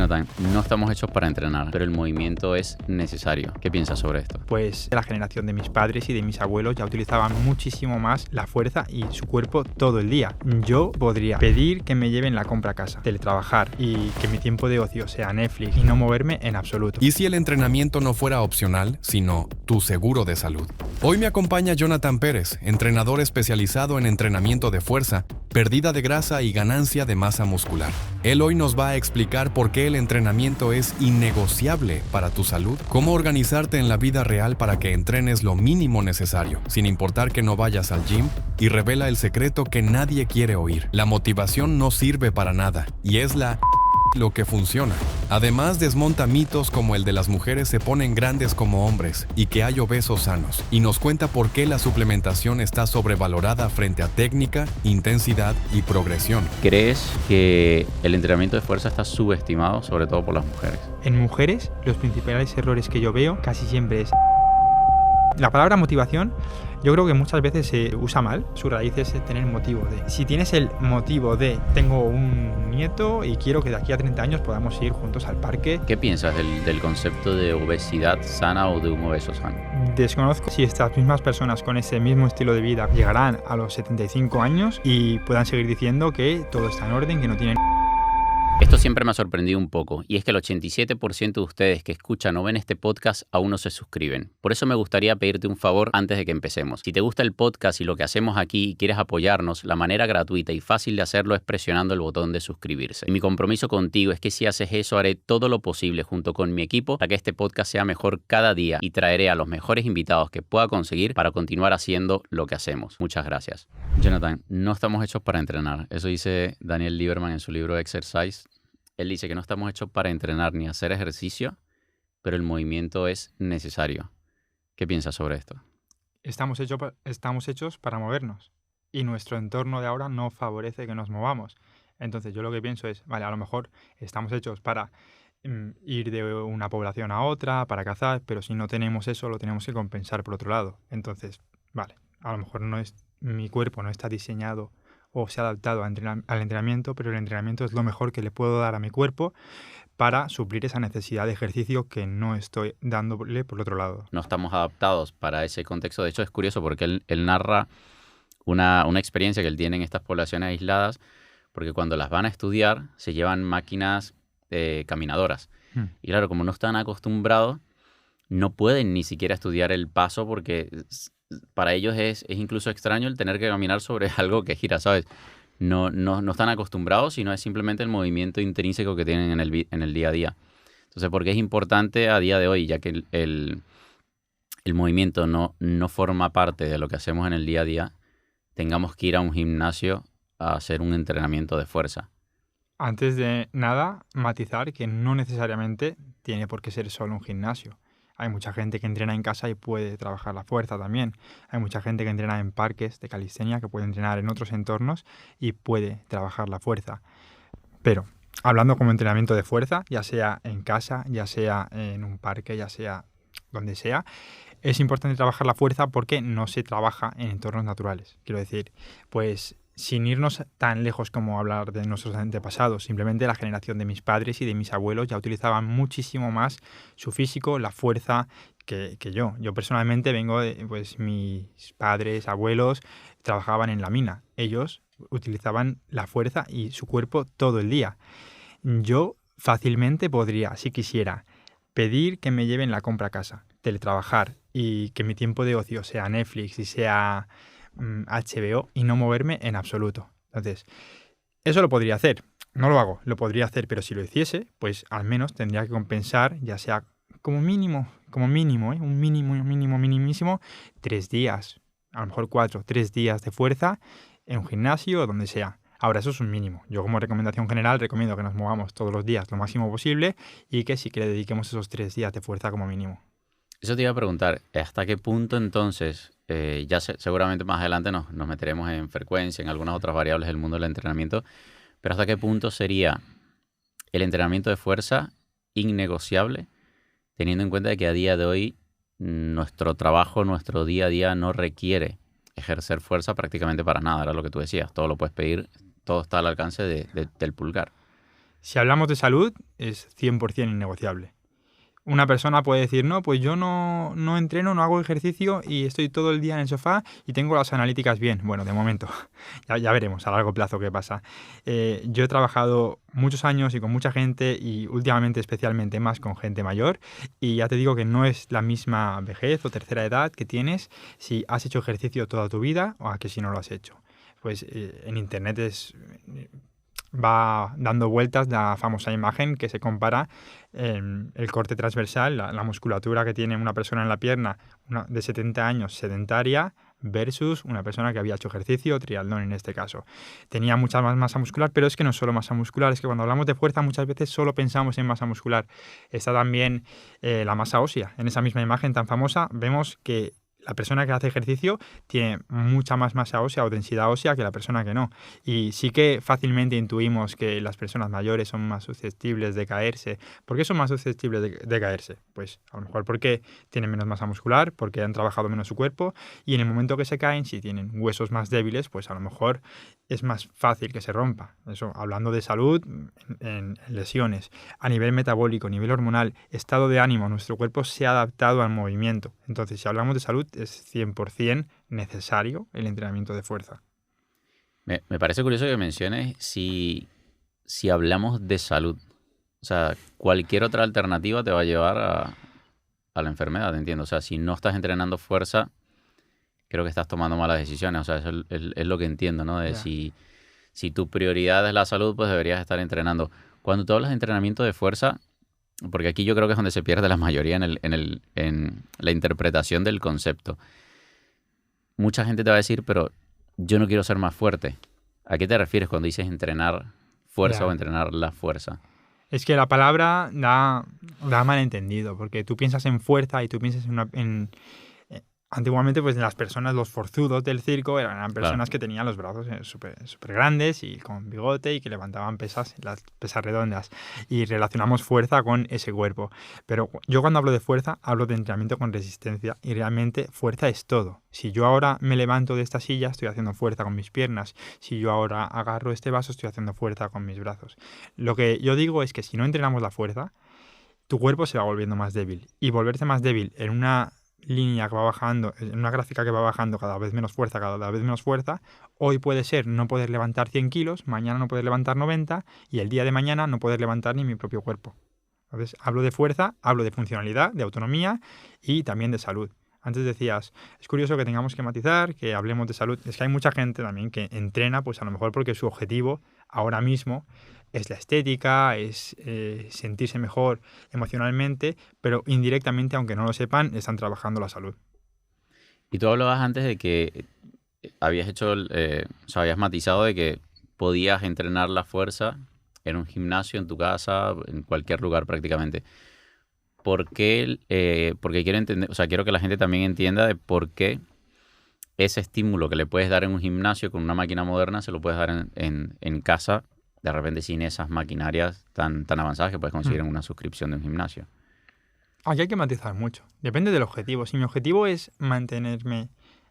Jonathan, no estamos hechos para entrenar, pero el movimiento es necesario. ¿Qué piensas sobre esto? Pues la generación de mis padres y de mis abuelos ya utilizaban muchísimo más la fuerza y su cuerpo todo el día. Yo podría pedir que me lleven la compra a casa, teletrabajar y que mi tiempo de ocio sea Netflix y no moverme en absoluto. ¿Y si el entrenamiento no fuera opcional, sino tu seguro de salud? Hoy me acompaña Jonathan Pérez, entrenador especializado en entrenamiento de fuerza, pérdida de grasa y ganancia de masa muscular. Él hoy nos va a explicar por qué el entrenamiento es innegociable para tu salud, cómo organizarte en la vida real para que entrenes lo mínimo necesario, sin importar que no vayas al gym, y revela el secreto que nadie quiere oír. La motivación no sirve para nada, y es lo que funciona. Además, desmonta mitos como el de las mujeres se ponen grandes como hombres y que hay obesos sanos, y nos cuenta por qué la suplementación está sobrevalorada frente a técnica, intensidad y progresión. ¿Crees que el entrenamiento de fuerza está subestimado, sobre todo por las mujeres? En mujeres, los principales errores que yo veo casi siempre es la palabra motivación. Yo creo que muchas veces se usa mal. Su raíz es tener motivo de. Si tienes el motivo de tengo un nieto y quiero que de aquí a 30 años podamos ir juntos al parque. ¿Qué piensas del concepto de obesidad sana o de un obeso sano? Desconozco si estas mismas personas con ese mismo estilo de vida llegarán a los 75 años y puedan seguir diciendo que todo está en orden, que no tienen... Esto siempre me ha sorprendido un poco, y es que el 87% de ustedes que escuchan o ven este podcast aún no se suscriben. Por eso me gustaría pedirte un favor antes de que empecemos. Si te gusta el podcast y lo que hacemos aquí y quieres apoyarnos, la manera gratuita y fácil de hacerlo es presionando el botón de suscribirse. Y mi compromiso contigo es que si haces eso, haré todo lo posible junto con mi equipo para que este podcast sea mejor cada día y traeré a los mejores invitados que pueda conseguir para continuar haciendo lo que hacemos. Muchas gracias. Jonathan, no estamos hechos para entrenar. Eso dice Daniel Lieberman en su libro Exercise. Él dice que no estamos hechos para entrenar ni hacer ejercicio, pero el movimiento es necesario. ¿Qué piensas sobre esto? Estamos hechos para movernos y nuestro entorno de ahora no favorece que nos movamos. Entonces yo lo que pienso es, vale, a lo mejor estamos hechos para ir de una población a otra, para cazar, pero si no tenemos eso, lo tenemos que compensar por otro lado. Entonces, vale, a lo mejor mi cuerpo no está diseñado o se ha adaptado al entrenamiento, pero el entrenamiento es lo mejor que le puedo dar a mi cuerpo para suplir esa necesidad de ejercicio que no estoy dándole por otro lado. No estamos adaptados para ese contexto. De hecho, es curioso porque él narra una experiencia que él tiene en estas poblaciones aisladas, porque cuando las van a estudiar se llevan máquinas caminadoras. Y claro, como no están acostumbrados, no pueden ni siquiera estudiar el paso porque para ellos es incluso extraño el tener que caminar sobre algo que gira, ¿sabes? No están acostumbrados, sino es simplemente el movimiento intrínseco que tienen en el día a día. Entonces, ¿por qué es importante a día de hoy? Ya que el movimiento no forma parte de lo que hacemos en el día a día, tengamos que ir a un gimnasio a hacer un entrenamiento de fuerza. Antes de nada, matizar que no necesariamente tiene por qué ser solo un gimnasio. Hay mucha gente que entrena en casa y puede trabajar la fuerza también. Hay mucha gente que entrena en parques de calistenia, que puede entrenar en otros entornos y puede trabajar la fuerza. Pero hablando como entrenamiento de fuerza, ya sea en casa, ya sea en un parque, ya sea donde sea, es importante trabajar la fuerza porque no se trabaja en entornos naturales. Quiero decir, pues sin irnos tan lejos como hablar de nuestros antepasados, simplemente la generación de mis padres y de mis abuelos ya utilizaban muchísimo más su físico, la fuerza que yo. Yo personalmente vengo de, pues mis padres, abuelos, trabajaban en la mina. Ellos utilizaban la fuerza y su cuerpo todo el día. Yo fácilmente podría, si quisiera, pedir que me lleven la compra a casa, teletrabajar y que mi tiempo de ocio sea Netflix y sea HBO y no moverme en absoluto. Entonces, eso lo podría hacer. No lo hago, lo podría hacer, pero si lo hiciese, pues al menos tendría que compensar, ya sea como mínimo, un minimísimo, 3 días, a lo mejor 4, 3 días de fuerza en un gimnasio o donde sea. Ahora, eso es un mínimo. Yo como recomendación general recomiendo que nos movamos todos los días lo máximo posible y que sí que le dediquemos esos 3 días de fuerza como mínimo. Eso te iba a preguntar, ¿hasta qué punto entonces, seguramente más adelante nos meteremos en frecuencia, en algunas otras variables del mundo del entrenamiento, pero hasta qué punto sería el entrenamiento de fuerza innegociable, teniendo en cuenta de que a día de hoy nuestro trabajo, nuestro día a día no requiere ejercer fuerza prácticamente para nada, era lo que tú decías, todo lo puedes pedir, todo está al alcance del pulgar. Si hablamos de salud, es 100% innegociable. Una persona puede decir, no, pues yo no entreno, no hago ejercicio y estoy todo el día en el sofá y tengo las analíticas bien. Bueno, de momento, ya veremos a largo plazo qué pasa. Yo he trabajado muchos años y con mucha gente y últimamente especialmente más con gente mayor y ya te digo que no es la misma vejez o tercera edad que tienes si has hecho ejercicio toda tu vida o a que si no lo has hecho. Pues en internet va dando vueltas la famosa imagen que se compara el corte transversal, la musculatura que tiene una persona en la pierna de 70 años sedentaria versus una persona que había hecho ejercicio, triatlón en este caso. Tenía mucha más masa muscular, pero es que no solo masa muscular, es que cuando hablamos de fuerza muchas veces solo pensamos en masa muscular. Está también la masa ósea. En esa misma imagen tan famosa vemos que la persona que hace ejercicio tiene mucha más masa ósea o densidad ósea que la persona que no. Y sí que fácilmente intuimos que las personas mayores son más susceptibles de caerse. ¿Por qué son más susceptibles de caerse? Pues a lo mejor porque tienen menos masa muscular, porque han trabajado menos su cuerpo y en el momento que se caen, si tienen huesos más débiles, pues a lo mejor es más fácil que se rompa. Eso, hablando de salud, en lesiones. A nivel metabólico, a nivel hormonal, estado de ánimo, nuestro cuerpo se ha adaptado al movimiento. Entonces, si hablamos de salud, es 100% necesario el entrenamiento de fuerza. Me parece curioso que menciones si hablamos de salud. O sea, cualquier otra alternativa te va a llevar a la enfermedad, entiendo. O sea, si no estás entrenando fuerza, creo que estás tomando malas decisiones. O sea, eso es lo que entiendo, ¿no? De si tu prioridad es la salud, pues deberías estar entrenando. Cuando tú hablas de entrenamiento de fuerza, porque aquí yo creo que es donde se pierde la mayoría en la interpretación del concepto. Mucha gente te va a decir, pero yo no quiero ser más fuerte. ¿A qué te refieres cuando dices entrenar fuerza o entrenar la fuerza? Es que la palabra da malentendido, porque tú piensas en fuerza y tú piensas antiguamente, pues las personas, los forzudos del circo, eran personas que tenían los brazos súper grandes y con bigote y que levantaban las pesas redondas. Y relacionamos fuerza con ese cuerpo. Pero yo cuando hablo de fuerza, hablo de entrenamiento con resistencia. Y realmente fuerza es todo. Si yo ahora me levanto de esta silla, estoy haciendo fuerza con mis piernas. Si yo ahora agarro este vaso, estoy haciendo fuerza con mis brazos. Lo que yo digo es que si no entrenamos la fuerza, tu cuerpo se va volviendo más débil. Y volverse más débil en una línea que va bajando, en una gráfica que va bajando cada vez menos fuerza, hoy puede ser no poder levantar 100 kilos, mañana no poder levantar 90 y el día de mañana no poder levantar ni mi propio cuerpo. Entonces, hablo de fuerza, hablo de funcionalidad, de autonomía y también de salud. Antes decías, es curioso que tengamos que matizar, que hablemos de salud. Es que hay mucha gente también que entrena, pues a lo mejor porque su objetivo ahora mismo es la estética, es sentirse mejor emocionalmente, pero indirectamente, aunque no lo sepan, están trabajando la salud. Y tú hablabas antes de que habías habías matizado de que podías entrenar la fuerza en un gimnasio, en tu casa, en cualquier lugar prácticamente. Porque quiero entender, o sea, quiero que la gente también entienda de por qué ese estímulo que le puedes dar en un gimnasio con una máquina moderna se lo puedes dar en casa, de repente sin esas maquinarias tan avanzadas que puedes conseguir en una suscripción de un gimnasio. Aquí hay que matizar mucho. Depende del objetivo. Si mi objetivo es mantenerme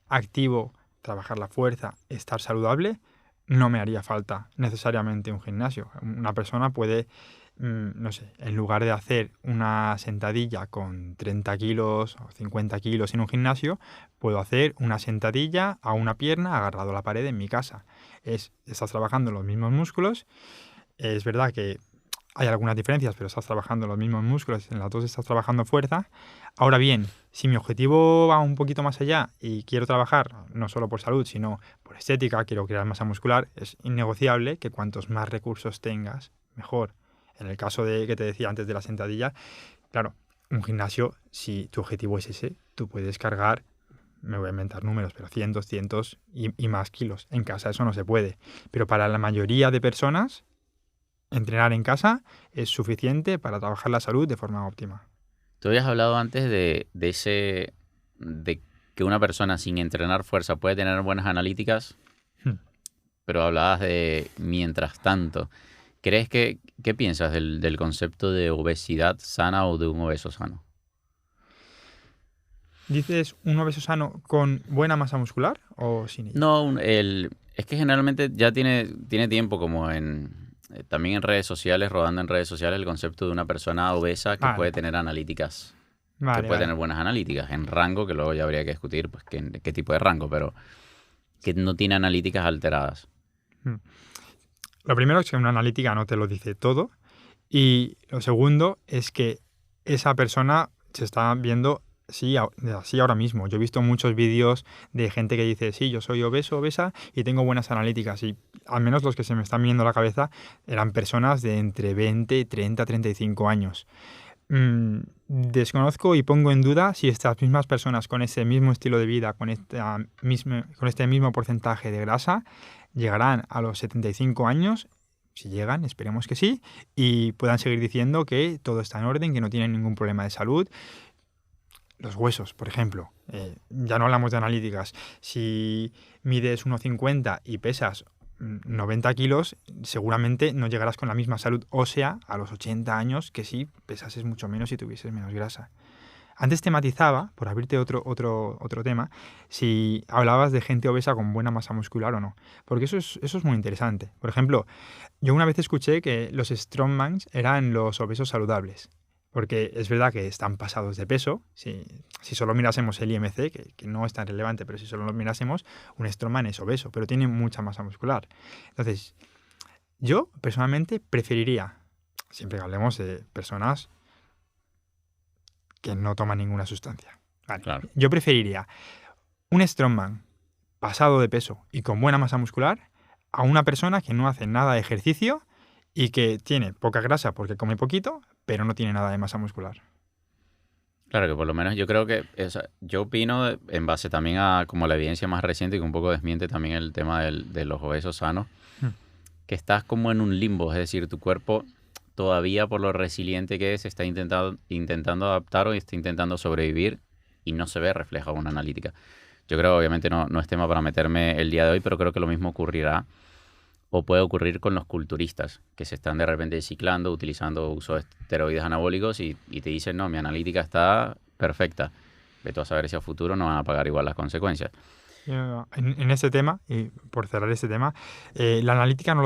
activo, trabajar la fuerza, estar saludable, no me haría falta necesariamente un gimnasio. Una persona puede, no sé, en lugar de hacer una sentadilla con 30 kilos o 50 kilos en un gimnasio, puedo hacer una sentadilla a una pierna agarrado a la pared en mi casa. Estás trabajando los mismos músculos. Es verdad que hay algunas diferencias, pero estás trabajando los mismos músculos, en las dos estás trabajando fuerza. Ahora bien, si mi objetivo va un poquito más allá y quiero trabajar no solo por salud, sino por estética, quiero crear masa muscular, es innegociable que cuantos más recursos tengas, mejor. En el caso de que te decía antes de la sentadilla, claro, un gimnasio, si tu objetivo es ese, tú puedes cargar, me voy a inventar números, pero cientos y más kilos. En casa eso no se puede. Pero para la mayoría de personas, entrenar en casa es suficiente para trabajar la salud de forma óptima. Tú habías hablado antes de que una persona sin entrenar fuerza puede tener buenas analíticas, pero hablabas de mientras tanto. ¿Qué piensas del concepto de obesidad sana o de un obeso sano? ¿Dices un obeso sano con buena masa muscular o sin ella? No, es que generalmente ya tiene tiempo como en también en redes sociales, rodando en redes sociales, el concepto de una persona obesa que puede tener analíticas, que puede tener buenas analíticas en rango, que luego ya habría que discutir pues qué tipo de rango, pero que no tiene analíticas alteradas. Lo primero es que una analítica no te lo dice todo, y lo segundo es que esa persona se está viendo así ahora mismo. Yo he visto muchos vídeos de gente que dice, sí, yo soy obeso, obesa y tengo buenas analíticas, y al menos los que se me están viendo a la cabeza eran personas de entre 20, 30, 35 años. Desconozco y pongo en duda si estas mismas personas con ese mismo estilo de vida, con este mismo porcentaje de grasa, llegarán a los 75 años, si llegan, esperemos que sí, y puedan seguir diciendo que todo está en orden, que no tienen ningún problema de salud. Los huesos, por ejemplo, ya no hablamos de analíticas. Si mides 1,50 y pesas 90 kilos, seguramente no llegarás con la misma salud ósea a los 80 años que si pesases mucho menos y tuvieses menos grasa. Antes te matizaba, por abrirte otro tema, si hablabas de gente obesa con buena masa muscular o no. Porque eso es muy interesante. Por ejemplo, yo una vez escuché que los strongmans eran los obesos saludables. Porque es verdad que están pasados de peso. Si solo mirásemos el IMC, que no es tan relevante, pero si solo lo mirásemos, un strongman es obeso, pero tiene mucha masa muscular. Entonces, yo personalmente preferiría, siempre que hablemos de personas que no toman ninguna sustancia, ¿vale? Claro. Yo preferiría un strongman pasado de peso y con buena masa muscular a una persona que no hace nada de ejercicio y que tiene poca grasa porque come poquito, pero no tiene nada de masa muscular. Claro, que por lo menos yo creo que, yo opino en base también a como la evidencia más reciente, que un poco desmiente también el tema de los obesos sanos, que estás como en un limbo, es decir, tu cuerpo todavía por lo resiliente que es, está intentando adaptar o está intentando sobrevivir y no se ve reflejado en una analítica. Yo creo, obviamente no es tema para meterme el día de hoy, pero creo que lo mismo ocurrirá o puede ocurrir con los culturistas, que se están de repente ciclando, utilizando uso de esteroides anabólicos y te dicen, no, mi analítica está perfecta. Vete a saber si a futuro no van a pagar igual las consecuencias. En este tema, y por cerrar este tema, la analítica no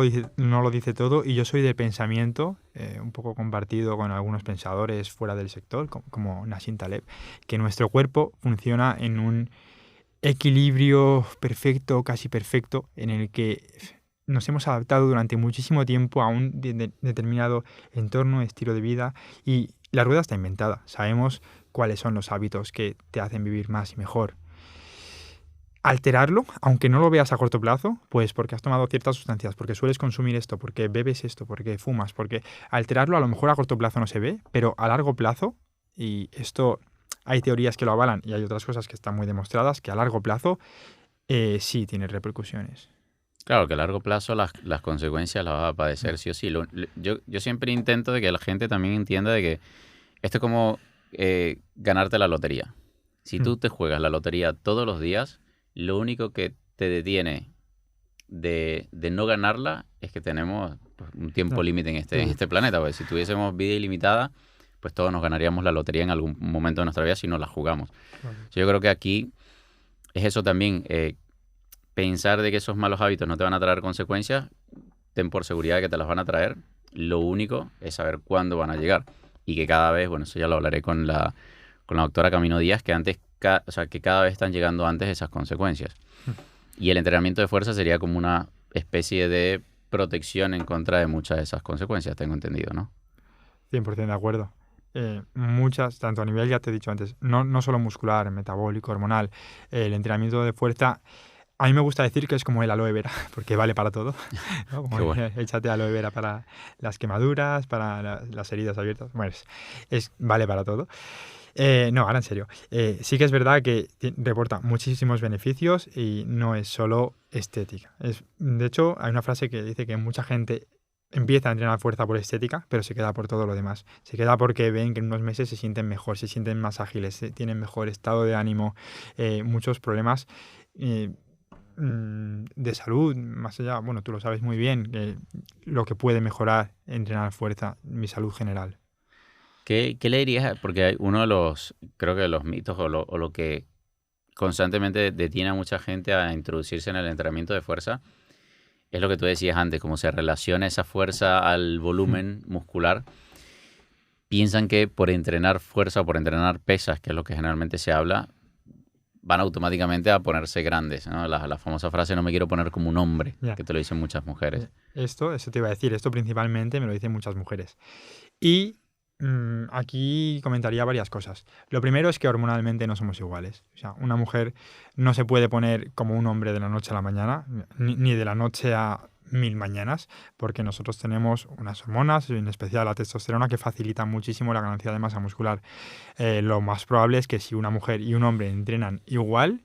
lo dice todo, y yo soy de pensamiento, un poco compartido con algunos pensadores fuera del sector, como Nassim Taleb, que nuestro cuerpo funciona en un equilibrio perfecto, casi perfecto, en el que nos hemos adaptado durante muchísimo tiempo a un determinado entorno, estilo de vida, y la rueda está inventada. Sabemos cuáles son los hábitos que te hacen vivir más y mejor. Alterarlo, aunque no lo veas a corto plazo, pues porque has tomado ciertas sustancias, porque sueles consumir esto, porque bebes esto, porque fumas, porque alterarlo a lo mejor a corto plazo no se ve, pero a largo plazo, y esto hay teorías que lo avalan y hay otras cosas que están muy demostradas, que a largo plazo sí tiene repercusiones. Claro, que a largo plazo las consecuencias las va a padecer sí o sí. Yo siempre intento de que la gente también entienda de que esto es como ganarte la lotería. Si tú te juegas la lotería todos los días, lo único que te detiene de no ganarla es que tenemos pues, un tiempo límite en este planeta. Porque si tuviésemos vida ilimitada, pues todos nos ganaríamos la lotería en algún momento de nuestra vida si no la jugamos. Yo creo que aquí es eso también. Pensar de que esos malos hábitos no te van a traer consecuencias, ten por seguridad de que te las van a traer. Lo único es saber cuándo van a llegar. Y que cada vez, bueno, eso ya lo hablaré con la doctora Camino Díaz, que que cada vez están llegando antes esas consecuencias. Y el entrenamiento de fuerza sería como una especie de protección en contra de muchas de esas consecuencias, tengo entendido, ¿no? 100% de acuerdo. Muchas, tanto a nivel, ya te he dicho antes, no solo muscular, metabólico, hormonal, el entrenamiento de fuerza. A mí me gusta decir que es como el aloe vera, porque vale para todo, ¿no? Como bueno. Échate aloe vera para las quemaduras, para las heridas abiertas. Bueno, vale para todo. No, ahora en serio. Sí que es verdad que reporta muchísimos beneficios y no es solo estética. De hecho, hay una frase que dice que mucha gente empieza a entrenar fuerza por estética, pero se queda por todo lo demás. Se queda porque ven que en unos meses se sienten mejor, se sienten más ágiles, tienen mejor estado de ánimo, muchos problemas de salud, más allá, bueno, tú lo sabes muy bien, lo que puede mejorar entrenar fuerza, mi salud general. ¿Qué le dirías? Porque hay uno de los, creo que los mitos o lo que constantemente detiene a mucha gente a introducirse en el entrenamiento de fuerza es lo que tú decías antes, como se relaciona esa fuerza al volumen muscular, piensan que por entrenar fuerza o por entrenar pesas, que es lo que generalmente se habla, van automáticamente a ponerse grandes, ¿no? La famosa frase, no me quiero poner como un hombre, que te lo dicen muchas mujeres. Eso te iba a decir, esto principalmente me lo dicen muchas mujeres. Y aquí comentaría varias cosas. Lo primero es que hormonalmente no somos iguales. O sea, una mujer no se puede poner como un hombre de la noche a la mañana, ni de la noche a 1000 mañanas, porque nosotros tenemos unas hormonas, en especial la testosterona, que facilitan muchísimo la ganancia de masa muscular. Lo más probable es que si una mujer y un hombre entrenan igual,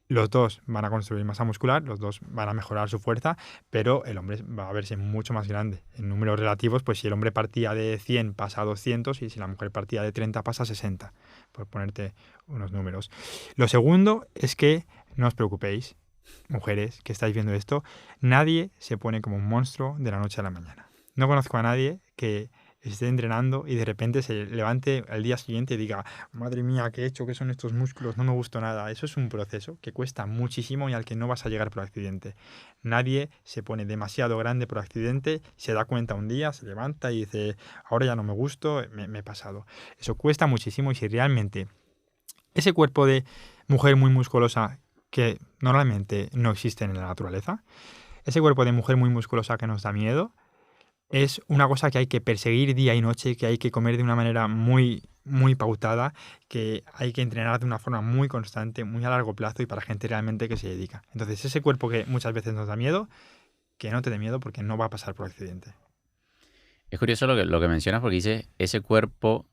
los dos van a construir masa muscular, los dos van a mejorar su fuerza, pero el hombre va a verse mucho más grande. En números relativos, pues si el hombre partía de 100 pasa a 200 y si la mujer partía de 30 pasa a 60, por ponerte unos números. Lo segundo es que no os preocupéis, mujeres que estáis viendo esto, nadie se pone como un monstruo de la noche a la mañana. No conozco a nadie que esté entrenando y de repente se levante al día siguiente y diga, madre mía, ¿qué he hecho? ¿Qué son estos músculos? No me gustó nada. Eso es un proceso que cuesta muchísimo y al que no vas a llegar por accidente. Nadie se pone demasiado grande por accidente, se da cuenta un día, se levanta y dice, ahora ya no me gusto, me he pasado. Eso cuesta muchísimo y si realmente ese cuerpo de mujer muy musculosa que normalmente no existe en la naturaleza, ese cuerpo de mujer muy musculosa que nos da miedo, es una cosa que hay que perseguir día y noche, que hay que comer de una manera muy, muy pautada, que hay que entrenar de una forma muy constante, muy a largo plazo y para gente realmente que se dedica. Entonces, ese cuerpo que muchas veces nos da miedo, que no te dé miedo porque no va a pasar por accidente. Es curioso lo que mencionas porque dice, ese cuerpo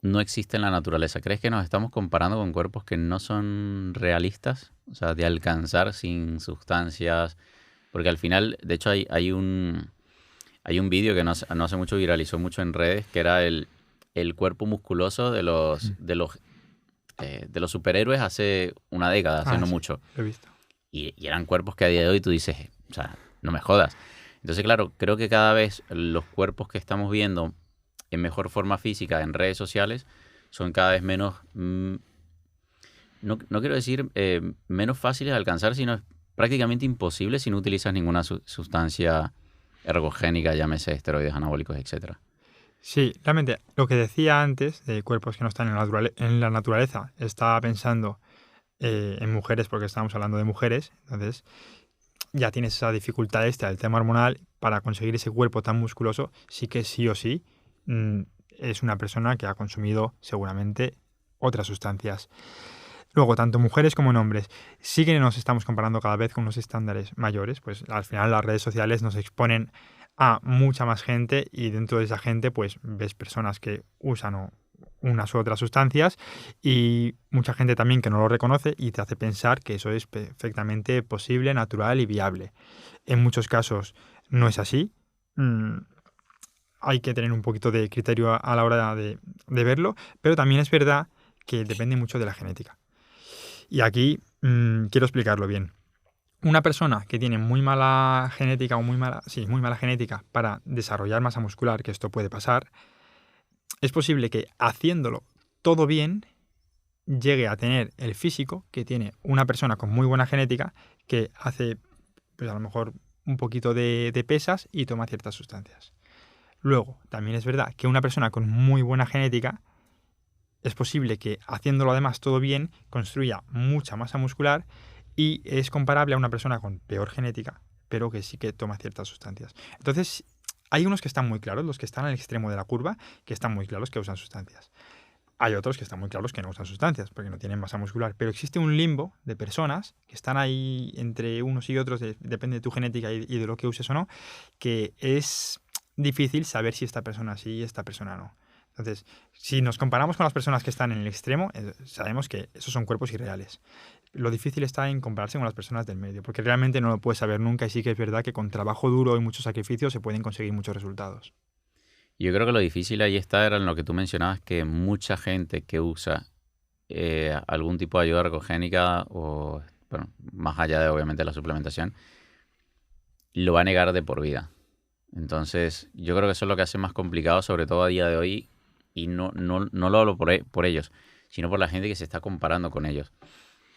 no existe en la naturaleza. ¿Crees que nos estamos comparando con cuerpos que no son realistas? O sea, de alcanzar sin sustancias. Porque al final, de hecho, hay un vídeo que no hace mucho viralizó mucho en redes, que era el cuerpo musculoso de los superhéroes hace una década, hace no sí, mucho. Lo he visto. Y eran cuerpos que a día de hoy tú dices, o sea, no me jodas. Entonces, claro, creo que cada vez los cuerpos que estamos viendo en mejor forma física en redes sociales son cada vez menos, no quiero decir menos fáciles de alcanzar, sino prácticamente imposibles si no utilizas ninguna sustancia ergogénica, llámese esteroides anabólicos, etcétera. Sí, realmente, lo que decía antes de cuerpos que no están en la naturaleza, estaba pensando en mujeres porque estábamos hablando de mujeres, entonces ya tienes esa dificultad del tema hormonal para conseguir ese cuerpo tan musculoso, sí que sí o sí es una persona que ha consumido seguramente otras sustancias. Luego, tanto mujeres como en hombres, sí que nos estamos comparando cada vez con unos estándares mayores, pues al final las redes sociales nos exponen a mucha más gente y dentro de esa gente pues ves personas que usan unas u otras sustancias y mucha gente también que no lo reconoce y te hace pensar que eso es perfectamente posible, natural y viable. En muchos casos no es así. Hay que tener un poquito de criterio a la hora de verlo, pero también es verdad que depende mucho de la genética. Y aquí quiero explicarlo bien. Una persona que tiene muy mala genética muy mala genética para desarrollar masa muscular, que esto puede pasar, es posible que haciéndolo todo bien llegue a tener el físico que tiene una persona con muy buena genética que hace, pues a lo mejor, un poquito de pesas y toma ciertas sustancias. Luego, también es verdad que una persona con muy buena genética es posible que haciéndolo además todo bien construya mucha masa muscular y es comparable a una persona con peor genética, pero que sí que toma ciertas sustancias. Entonces, hay unos que están muy claros, los que están al extremo de la curva, que están muy claros que usan sustancias. Hay otros que están muy claros que no usan sustancias, porque no tienen masa muscular. Pero existe un limbo de personas que están ahí entre unos y otros, depende de tu genética y de lo que uses o no, que es difícil saber si esta persona sí y esta persona no. Entonces, si nos comparamos con las personas que están en el extremo, sabemos que esos son cuerpos irreales. Lo difícil está en compararse con las personas del medio, porque realmente no lo puedes saber nunca y sí que es verdad que con trabajo duro y mucho sacrificio se pueden conseguir muchos resultados. Yo creo que lo difícil ahí era en lo que tú mencionabas, que mucha gente que usa algún tipo de ayuda ergogénica o, bueno, más allá de obviamente la suplementación, lo va a negar de por vida. Entonces, yo creo que eso es lo que hace más complicado, sobre todo a día de hoy, y no lo hablo por ellos, sino por la gente que se está comparando con ellos.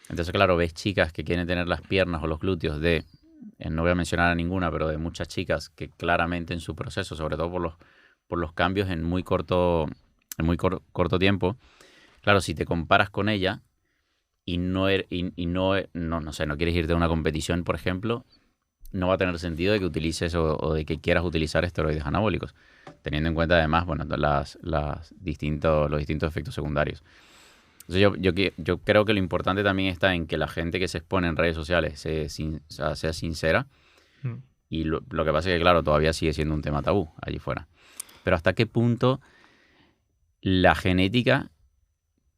Entonces, claro, ves chicas que quieren tener las piernas o los glúteos de no voy a mencionar a ninguna, pero de muchas chicas que claramente en su proceso, sobre todo por los cambios en muy corto tiempo, claro, si te comparas con ella y no sé, no quieres irte a una competición, por ejemplo, no va a tener sentido de que utilices o de que quieras utilizar esteroides anabólicos, teniendo en cuenta además, bueno, los distintos efectos secundarios. Entonces yo creo que lo importante también está en que la gente que se expone en redes sociales sea sincera. Y lo que pasa es que, claro, todavía sigue siendo un tema tabú allí fuera. Pero ¿hasta qué punto la genética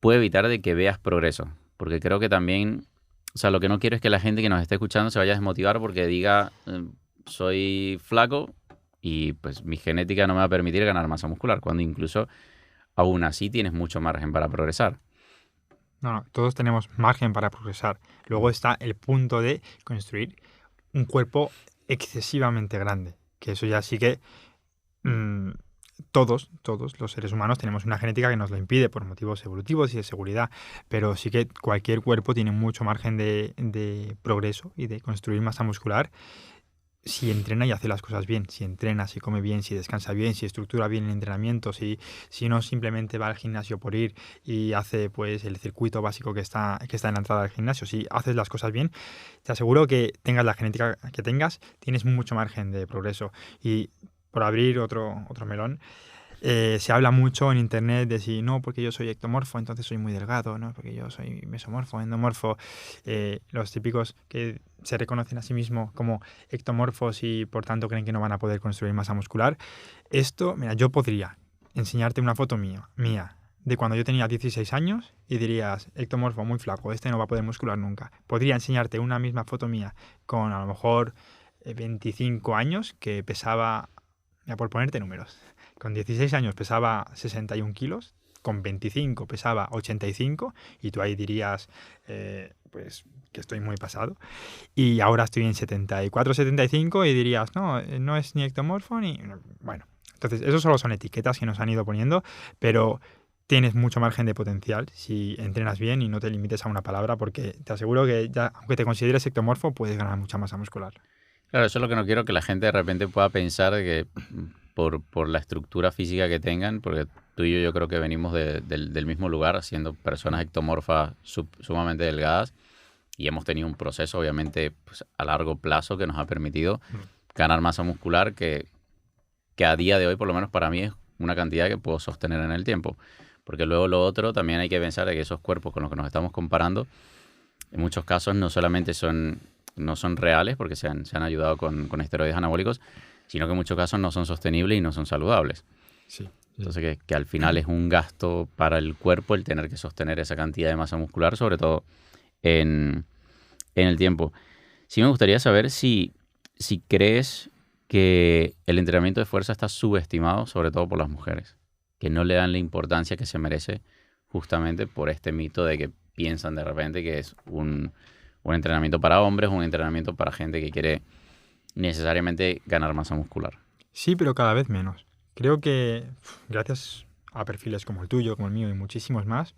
puede evitar de que veas progreso? Porque creo que también, o sea, lo que no quiero es que la gente que nos esté escuchando se vaya a desmotivar porque diga, soy flaco y pues mi genética no me va a permitir ganar masa muscular, cuando incluso aún así tienes mucho margen para progresar. No, todos tenemos margen para progresar. Luego está el punto de construir un cuerpo excesivamente grande, que eso ya sí que todos los seres humanos tenemos una genética que nos lo impide por motivos evolutivos y de seguridad, pero sí que cualquier cuerpo tiene mucho margen de progreso y de construir masa muscular si entrena y hace las cosas bien, si entrena, si come bien, si descansa bien, si estructura bien el entrenamiento, si no simplemente va al gimnasio por ir y hace pues el circuito básico que está en la entrada del gimnasio. Si haces las cosas bien, te aseguro que tengas la genética que tengas, tienes mucho margen de progreso. Y por abrir otro melón, se habla mucho en internet de si no, porque yo soy ectomorfo, entonces soy muy delgado, no, porque yo soy mesomorfo, endomorfo, los típicos que se reconocen a sí mismos como ectomorfos y por tanto creen que no van a poder construir masa muscular. Esto, mira, yo podría enseñarte una foto mía de cuando yo tenía 16 años y dirías, ectomorfo, muy flaco, este no va a poder muscular nunca. Podría enseñarte una misma foto mía con a lo mejor 25 años que pesaba, ya por ponerte números, con 16 años pesaba 61 kilos, con 25 pesaba 85 y tú ahí dirías pues que estoy muy pasado. Y ahora estoy en 74, 75 y dirías, no es ni ectomorfo ni... Bueno, entonces eso solo son etiquetas que nos han ido poniendo, pero tienes mucho margen de potencial si entrenas bien y no te limites a una palabra, porque te aseguro que ya, aunque te consideres ectomorfo, puedes ganar mucha masa muscular. Claro, eso es lo que no quiero, que la gente de repente pueda pensar de que por la estructura física que tengan, porque tú y yo creo que venimos del mismo lugar, siendo personas ectomorfas sumamente delgadas, y hemos tenido un proceso, obviamente, pues, a largo plazo que nos ha permitido ganar masa muscular que a día de hoy, por lo menos para mí, es una cantidad que puedo sostener en el tiempo. Porque luego lo otro, también hay que pensar de que esos cuerpos con los que nos estamos comparando, en muchos casos no solamente no son reales, porque se han ayudado con esteroides anabólicos, sino que en muchos casos no son sostenibles y no son saludables. Sí. Entonces que al final es un gasto para el cuerpo el tener que sostener esa cantidad de masa muscular, sobre todo en el tiempo. Sí me gustaría saber si crees que el entrenamiento de fuerza está subestimado, sobre todo por las mujeres, que no le dan la importancia que se merece justamente por este mito de que piensan de repente que es un entrenamiento para hombres, un entrenamiento para gente que quiere necesariamente ganar masa muscular. Sí, pero cada vez menos. Creo que gracias a perfiles como el tuyo, como el mío y muchísimos más,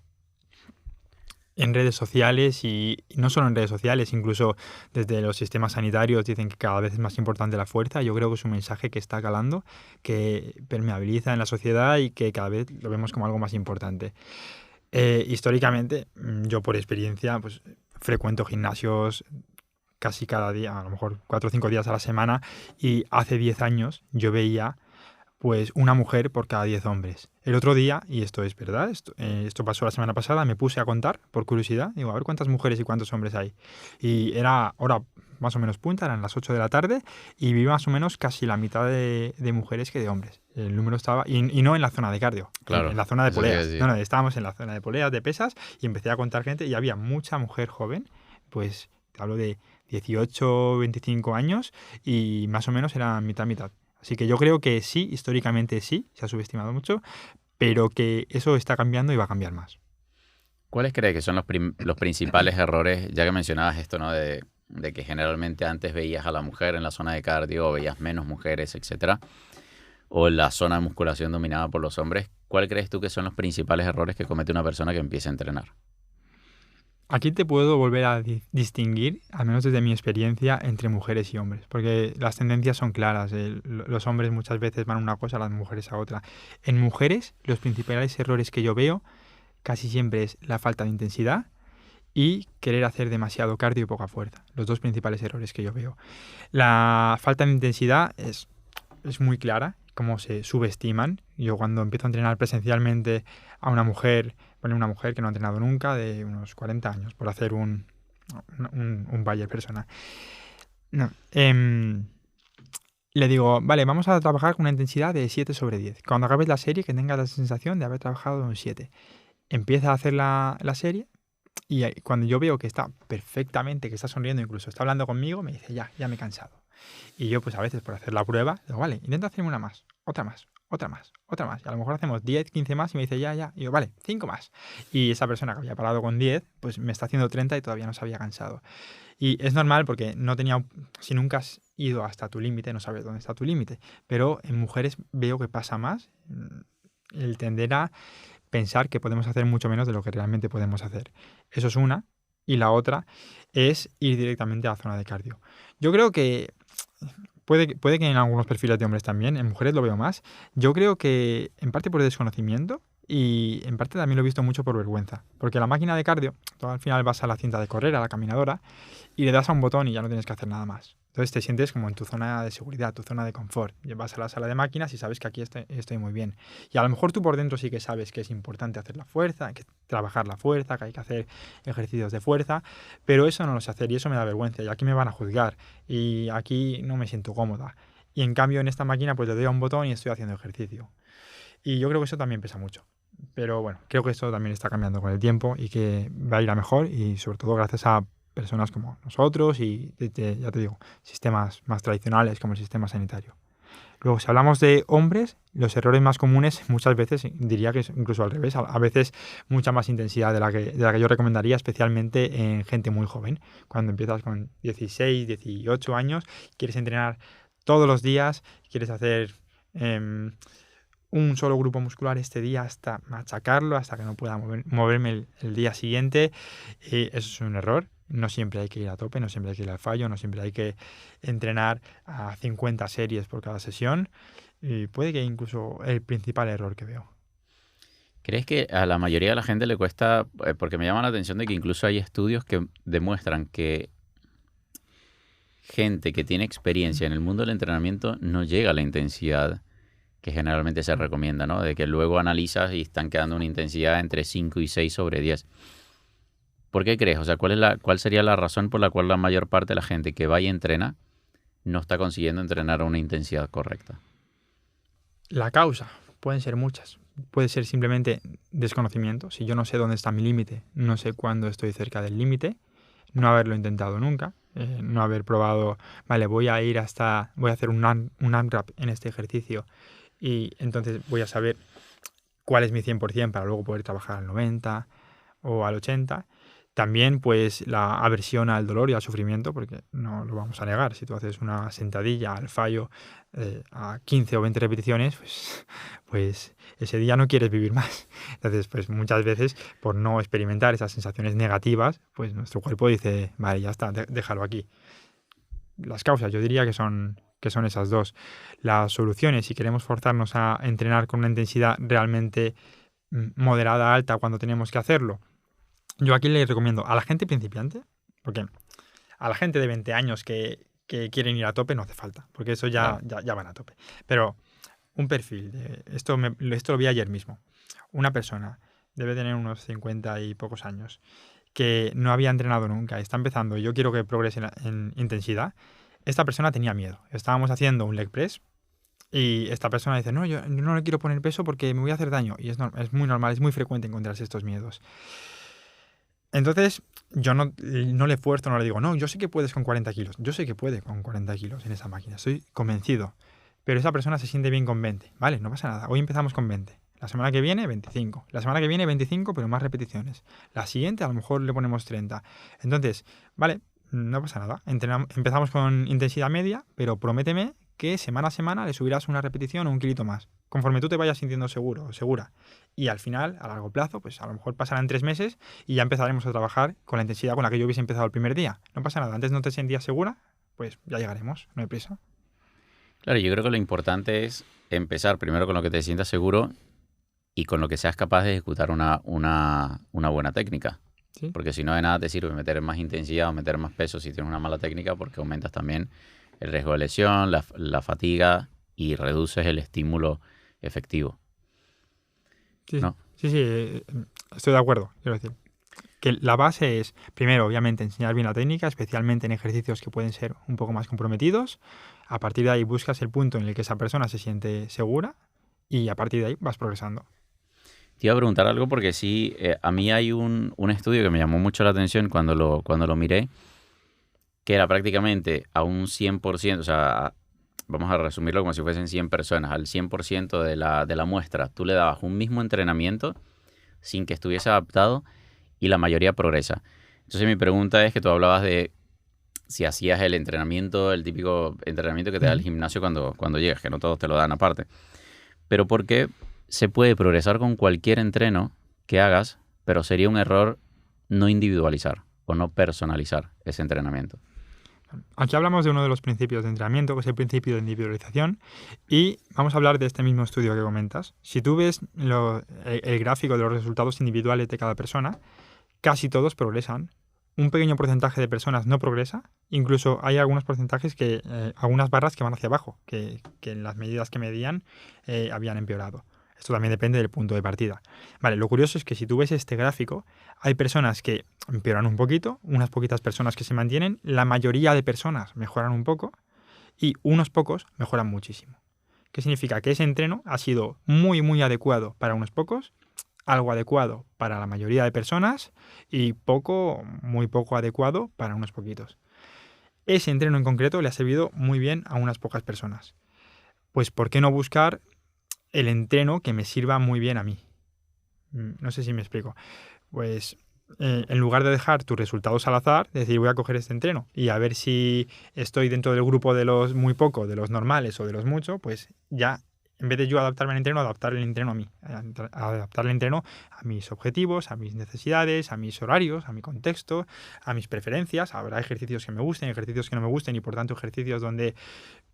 en redes sociales y no solo en redes sociales, incluso desde los sistemas sanitarios dicen que cada vez es más importante la fuerza. Yo creo que es un mensaje que está calando, que permeabiliza en la sociedad y que cada vez lo vemos como algo más importante. Históricamente, yo por experiencia, pues frecuento gimnasios casi cada día, a lo mejor 4 o 5 días a la semana, y hace 10 años yo veía pues una mujer por cada 10 hombres. El otro día, y esto es verdad, esto pasó la semana pasada, me puse a contar por curiosidad, digo, a ver cuántas mujeres y cuántos hombres hay. Y era hora más o menos punta, eran las 8 de la tarde, y vi más o menos casi la mitad de mujeres que de hombres. El número estaba, y no en la zona de cardio, claro, en la zona de poleas. Sí. No, estábamos en la zona de poleas, de pesas, y empecé a contar gente, y había mucha mujer joven, pues te hablo de 18, 25 años, y más o menos era mitad. Así que yo creo que sí, históricamente sí, se ha subestimado mucho, pero que eso está cambiando y va a cambiar más. ¿Cuáles crees que son los principales errores, ya que mencionabas esto, ¿no? De que generalmente antes veías a la mujer en la zona de cardio, o veías menos mujeres, etcétera, o la zona de musculación dominada por los hombres? ¿Cuál crees tú que son los principales errores que comete una persona que empieza a entrenar? Aquí te puedo volver a distinguir, al menos desde mi experiencia, entre mujeres y hombres, porque las tendencias son claras. Los hombres muchas veces van a una cosa, las mujeres a otra. En mujeres, los principales errores que yo veo casi siempre es la falta de intensidad y querer hacer demasiado cardio y poca fuerza. Los dos principales errores que yo veo. La falta de intensidad es muy clara, cómo se subestiman. Yo cuando empiezo a entrenar presencialmente a una mujer que no ha entrenado nunca, de unos 40 años, por hacer un Bayer persona. No, le digo, vale, vamos a trabajar con una intensidad de 7/10. Cuando acabes la serie, que tengas la sensación de haber trabajado un 7. Empieza a hacer la serie y cuando yo veo que está perfectamente, que está sonriendo, incluso está hablando conmigo, me dice, ya me he cansado. Y yo, pues a veces, por hacer la prueba, digo, vale, intenta hacerme una más, otra más, otra más, otra más. Y a lo mejor hacemos 10, 15 más y me dice, ya. Y yo, vale, 5 más. Y esa persona que había parado con 10, pues me está haciendo 30 y todavía no se había cansado. Y es normal porque si nunca has ido hasta tu límite, no sabes dónde está tu límite. Pero en mujeres veo que pasa más el tender a pensar que podemos hacer mucho menos de lo que realmente podemos hacer. Eso es una. Y la otra es ir directamente a la zona de cardio. Yo creo que puede que en algunos perfiles de hombres también, en mujeres lo veo más. Yo creo que en parte por desconocimiento y en parte también lo he visto mucho por vergüenza. Porque la máquina de cardio, tú al final vas a la cinta de correr, a la caminadora, y le das a un botón y ya no tienes que hacer nada más. Entonces te sientes como en tu zona de seguridad, tu zona de confort. Vas a la sala de máquinas y sabes que aquí estoy muy bien. Y a lo mejor tú por dentro sí que sabes que es importante hacer la fuerza, hay que trabajar la fuerza, que hay que hacer ejercicios de fuerza, pero eso no lo sé hacer y eso me da vergüenza y aquí me van a juzgar y aquí no me siento cómoda. Y en cambio en esta máquina pues le doy a un botón y estoy haciendo ejercicio. Y yo creo que eso también pesa mucho. Pero bueno, creo que esto también está cambiando con el tiempo y que va a ir a mejor y sobre todo gracias a personas como nosotros y, ya te digo, sistemas más tradicionales como el sistema sanitario. Luego, si hablamos de hombres, los errores más comunes muchas veces, diría que es incluso al revés, a veces mucha más intensidad de la que yo recomendaría, especialmente en gente muy joven. Cuando empiezas con 16, 18 años, quieres entrenar todos los días, quieres hacer un solo grupo muscular este día hasta machacarlo, hasta que no pueda moverme el día siguiente. Eso es un error. No siempre hay que ir a tope, no siempre hay que ir al fallo, no siempre hay que entrenar a 50 series por cada sesión. Y puede que incluso el principal error que veo. ¿Crees que a la mayoría de la gente le cuesta, porque me llama la atención de que incluso hay estudios que demuestran que gente que tiene experiencia en el mundo del entrenamiento no llega a la intensidad que generalmente se recomienda, ¿no? De que luego analizas y están quedando una intensidad entre 5 y 6/10. ¿Por qué crees? O sea, ¿cuál sería la razón por la cual la mayor parte de la gente que va y entrena no está consiguiendo entrenar a una intensidad correcta? La causa pueden ser muchas. Puede ser simplemente desconocimiento. Si yo no sé dónde está mi límite, no sé cuándo estoy cerca del límite, no haberlo intentado nunca, no haber probado, vale, voy a hacer un AMRAP en este ejercicio y entonces voy a saber cuál es mi 100% para luego poder trabajar al 90 o al 80. También, pues, la aversión al dolor y al sufrimiento, porque no lo vamos a negar. Si tú haces una sentadilla al fallo a 15 o 20 repeticiones, pues ese día no quieres vivir más. Entonces, pues muchas veces, por no experimentar esas sensaciones negativas, pues nuestro cuerpo dice, vale, ya está, déjalo aquí. Las causas, yo diría que son esas dos. Las soluciones, si queremos forzarnos a entrenar con una intensidad realmente moderada, alta, cuando tenemos que hacerlo, yo aquí le recomiendo a la gente principiante, porque a la gente de 20 años que quieren ir a tope no hace falta, porque eso ya van a tope. Pero un perfil, esto lo vi ayer mismo, una persona debe tener unos 50 y pocos años, que no había entrenado nunca, está empezando y yo quiero que progrese en intensidad. Esta persona tenía miedo. Estábamos haciendo un leg press y esta persona dice, no, yo no le quiero poner peso porque me voy a hacer daño. Y es muy normal, es muy frecuente encontrarse estos miedos. Entonces, yo no le fuerzo, no le digo, no, yo sé que puedes con 40 kilos. Yo sé que puede con 40 kilos en esa máquina, estoy convencido. Pero esa persona se siente bien con 20. Vale, no pasa nada. Hoy empezamos con 20. La semana que viene, 25. La semana que viene, 25, pero más repeticiones. La siguiente, a lo mejor le ponemos 30. Entonces, vale, no pasa nada. Empezamos con intensidad media, pero prométeme que semana a semana le subirás una repetición o un kilito más. conforme tú te vayas sintiendo seguro o segura. Y al final, a largo plazo, pues a lo mejor pasarán 3 meses y ya empezaremos a trabajar con la intensidad con la que yo hubiese empezado el primer día. No pasa nada, antes no te sentías segura, pues ya llegaremos, no hay prisa. Claro, yo creo que lo importante es empezar primero con lo que te sientas seguro y con lo que seas capaz de ejecutar una buena técnica. ¿Sí? Porque si no, de nada te sirve meter más intensidad o meter más peso si tienes una mala técnica, porque aumentas también el riesgo de lesión, la fatiga y reduces el estímulo efectivo. Sí, ¿No? sí, estoy de acuerdo, quiero decir. Que la base es, primero, obviamente, enseñar bien la técnica, especialmente en ejercicios que pueden ser un poco más comprometidos. A partir de ahí buscas el punto en el que esa persona se siente segura y a partir de ahí vas progresando. Te iba a preguntar algo porque sí, a mí hay un estudio que me llamó mucho la atención cuando lo miré, que era prácticamente a un 100%, o sea, vamos a resumirlo como si fuesen 100 personas, al 100% de la muestra, tú le dabas un mismo entrenamiento sin que estuviese adaptado y la mayoría progresa. Entonces mi pregunta es que tú hablabas de si hacías el entrenamiento, el típico entrenamiento que te da el gimnasio cuando llegas, que no todos te lo dan aparte. Pero ¿por qué se puede progresar con cualquier entreno que hagas, pero sería un error no individualizar o no personalizar ese entrenamiento? Aquí hablamos de uno de los principios de entrenamiento, que es el principio de individualización, y vamos a hablar de este mismo estudio que comentas. Si tú ves el gráfico de los resultados individuales de cada persona, casi todos progresan. Un pequeño porcentaje de personas no progresa, incluso hay algunos porcentajes algunas barras que van hacia abajo, que en las medidas que medían habían empeorado. Esto también depende del punto de partida. Vale, lo curioso es que si tú ves este gráfico, hay personas que empeoran un poquito, unas poquitas personas que se mantienen, la mayoría de personas mejoran un poco y unos pocos mejoran muchísimo. ¿Qué significa? Que ese entreno ha sido muy, muy adecuado para unos pocos, algo adecuado para la mayoría de personas y muy poco adecuado para unos poquitos. Ese entreno en concreto le ha servido muy bien a unas pocas personas. Pues ¿por qué no buscar el entreno que me sirva muy bien a mí? No sé si me explico. Pues en lugar de dejar tus resultados al azar, decir voy a coger este entreno y a ver si estoy dentro del grupo de los muy pocos, de los normales o de los muchos, pues ya en vez de yo adaptarme al entreno, adaptar el entreno a mí. Adaptar el entreno a mis objetivos, a mis necesidades, a mis horarios, a mi contexto, a mis preferencias. Habrá ejercicios que me gusten, ejercicios que no me gusten y por tanto ejercicios donde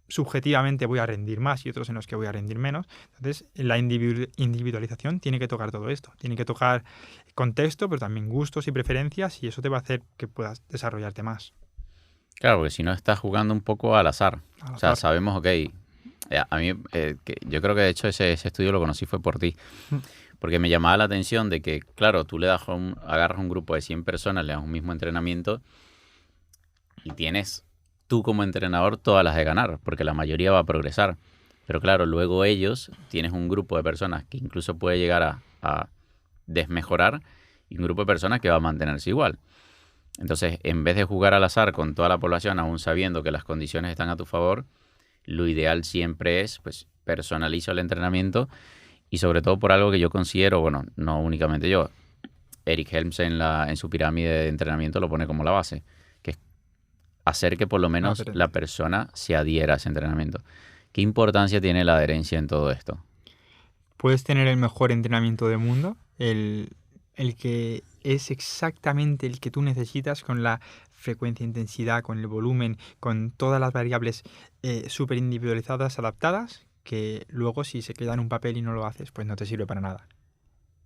subjetivamente voy a rendir más y otros en los que voy a rendir menos. Entonces, la individualización tiene que tocar todo esto. Tiene que tocar contexto, pero también gustos y preferencias y eso te va a hacer que puedas desarrollarte más. Claro, porque si no estás jugando un poco al azar. O sea, sabemos, ok, a mí, yo creo que de hecho ese estudio lo conocí fue por ti. Porque me llamaba la atención de que, claro, tú agarras un grupo de 100 personas, le das un mismo entrenamiento y tienes tú como entrenador todas las de ganar, porque la mayoría va a progresar. Pero claro, luego tienes un grupo de personas que incluso puede llegar a desmejorar y un grupo de personas que va a mantenerse igual. Entonces, en vez de jugar al azar con toda la población, aún sabiendo que las condiciones están a tu favor, lo ideal siempre es, pues, personalizo el entrenamiento y sobre todo por algo que yo considero, bueno, no únicamente yo, Eric Helms en su pirámide de entrenamiento lo pone como la base, que es hacer que por lo menos la persona se adhiera a ese entrenamiento. ¿Qué importancia tiene la adherencia en todo esto? Puedes tener el mejor entrenamiento del mundo, el que es exactamente el que tú necesitas con la frecuencia, intensidad, con el volumen, con todas las variables súper individualizadas, adaptadas, que luego si se queda en un papel y no lo haces, pues no te sirve para nada.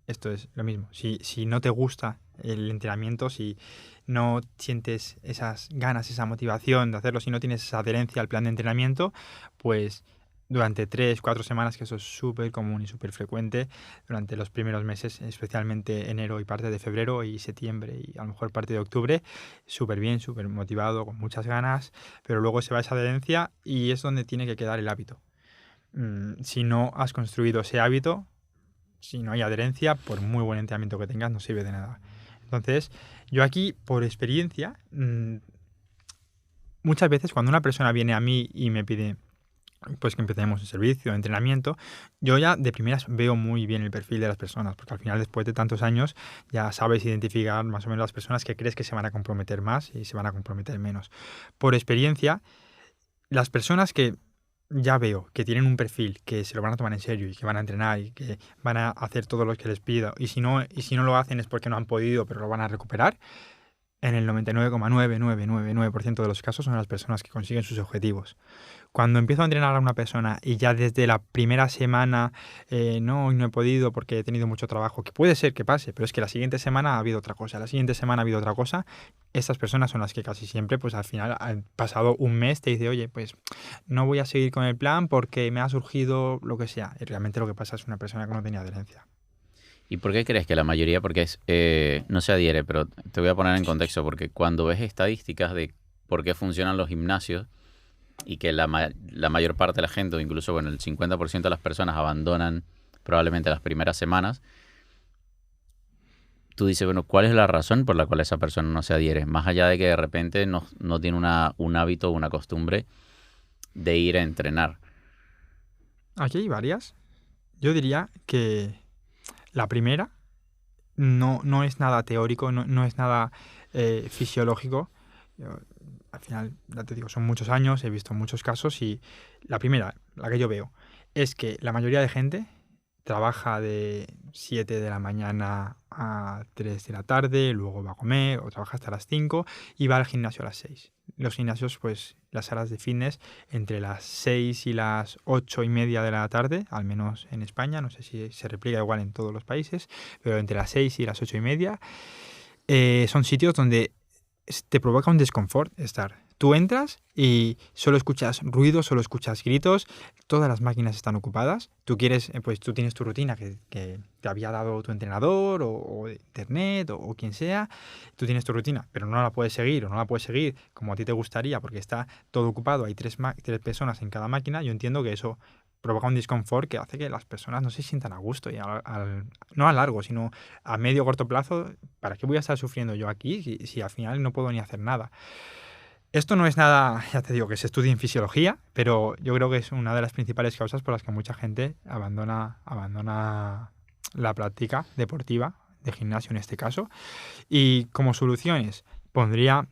Esto es lo mismo. Si no te gusta el entrenamiento, si no sientes esas ganas, esa motivación de hacerlo, si no tienes esa adherencia al plan de entrenamiento, pues durante 3-4 semanas, que eso es súper común y súper frecuente, durante los primeros meses, especialmente enero y parte de febrero y septiembre y a lo mejor parte de octubre, súper bien, súper motivado, con muchas ganas, pero luego se va esa adherencia y es donde tiene que quedar el hábito. Si no has construido ese hábito, si no hay adherencia, por muy buen entrenamiento que tengas, no sirve de nada. Entonces, yo aquí, por experiencia, muchas veces cuando una persona viene a mí y me pide pues que empecemos el servicio, entrenamiento, yo ya de primeras veo muy bien el perfil de las personas, porque al final, después de tantos años, ya sabes identificar más o menos las personas que crees que se van a comprometer más y se van a comprometer menos. Por experiencia, las personas que ya veo que tienen un perfil, que se lo van a tomar en serio y que van a entrenar y que van a hacer todo lo que les pido, y si no lo hacen es porque no han podido, pero lo van a recuperar, en el 99,9999% de los casos son las personas que consiguen sus objetivos. Cuando empiezo a entrenar a una persona y ya desde la primera semana no he podido porque he tenido mucho trabajo, que puede ser que pase, pero es que la siguiente semana ha habido otra cosa, la siguiente semana ha habido otra cosa, estas personas son las que casi siempre, pues al final, al pasado un mes, te dice, oye, pues no voy a seguir con el plan porque me ha surgido lo que sea. Y realmente lo que pasa es una persona que no tenía adherencia. ¿Y por qué crees que la mayoría, porque no se adhiere, pero te voy a poner en contexto, porque cuando ves estadísticas de por qué funcionan los gimnasios y que la mayor parte de la gente, o incluso bueno, el 50% de las personas abandonan probablemente las primeras semanas, tú dices, bueno, ¿cuál es la razón por la cual esa persona no se adhiere? Más allá de que de repente no tiene un hábito o una costumbre de ir a entrenar. Aquí hay varias. Yo diría que la primera no es nada teórico, no es nada fisiológico. Al final, ya te digo, son muchos años, he visto muchos casos y la primera, la que yo veo, es que la mayoría de gente trabaja de 7 de la mañana a 3 de la tarde, luego va a comer o trabaja hasta las 5 y va al gimnasio a las 6. Los gimnasios, pues las salas de fitness, entre las 6 y las 8:30 de la tarde, al menos en España, no sé si se replica igual en todos los países, pero entre las 6 y las 8:30, son sitios donde te provoca un desconfort estar. Tú entras y solo escuchas ruido, solo escuchas gritos, todas las máquinas están ocupadas. Tú quieres, pues tú tienes tu rutina que te había dado tu entrenador o de internet o quien sea. Tú tienes tu rutina, pero no la puedes seguir o no la puedes seguir como a ti te gustaría porque está todo ocupado. Hay tres personas en cada máquina. Yo entiendo que eso provoca un disconfort que hace que las personas no se sientan a gusto y no a largo, sino a medio o corto plazo. ¿Para qué voy a estar sufriendo yo aquí si al final no puedo ni hacer nada? Esto no es nada, ya te digo, que se estudia en fisiología, pero yo creo que es una de las principales causas por las que mucha gente abandona la práctica deportiva, de gimnasio en este caso. Y como soluciones pondría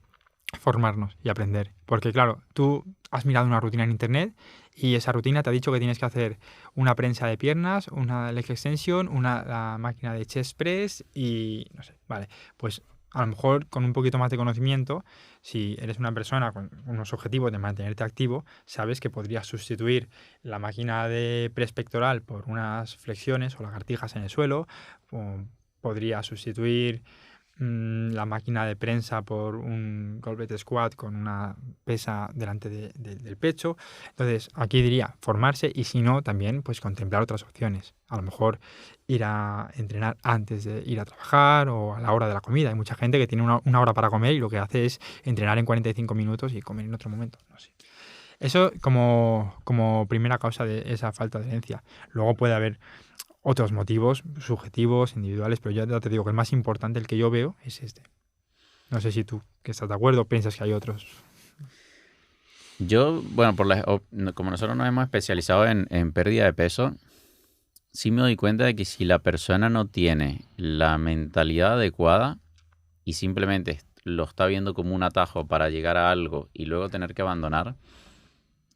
formarnos y aprender. Porque claro, tú has mirado una rutina en internet y esa rutina te ha dicho que tienes que hacer una prensa de piernas, una leg extension, la máquina de chest press y no sé, vale, pues a lo mejor con un poquito más de conocimiento, si eres una persona con unos objetivos de mantenerte activo, sabes que podrías sustituir la máquina de press pectoral por unas flexiones o lagartijas en el suelo, o podrías sustituir la máquina de prensa por un goblet squat con una pesa delante del pecho. Entonces, aquí diría formarse y si no, también pues contemplar otras opciones. A lo mejor ir a entrenar antes de ir a trabajar o a la hora de la comida. Hay mucha gente que tiene una hora para comer y lo que hace es entrenar en 45 minutos y comer en otro momento. No sé. Eso como primera causa de esa falta de adherencia. Luego puede haber otros motivos subjetivos, individuales, pero ya te digo que el más importante, el que yo veo, es este. No sé si tú, que estás de acuerdo, piensas que hay otros. Yo, bueno, como nosotros nos hemos especializado en pérdida de peso, sí me doy cuenta de que si la persona no tiene la mentalidad adecuada y simplemente lo está viendo como un atajo para llegar a algo y luego tener que abandonar,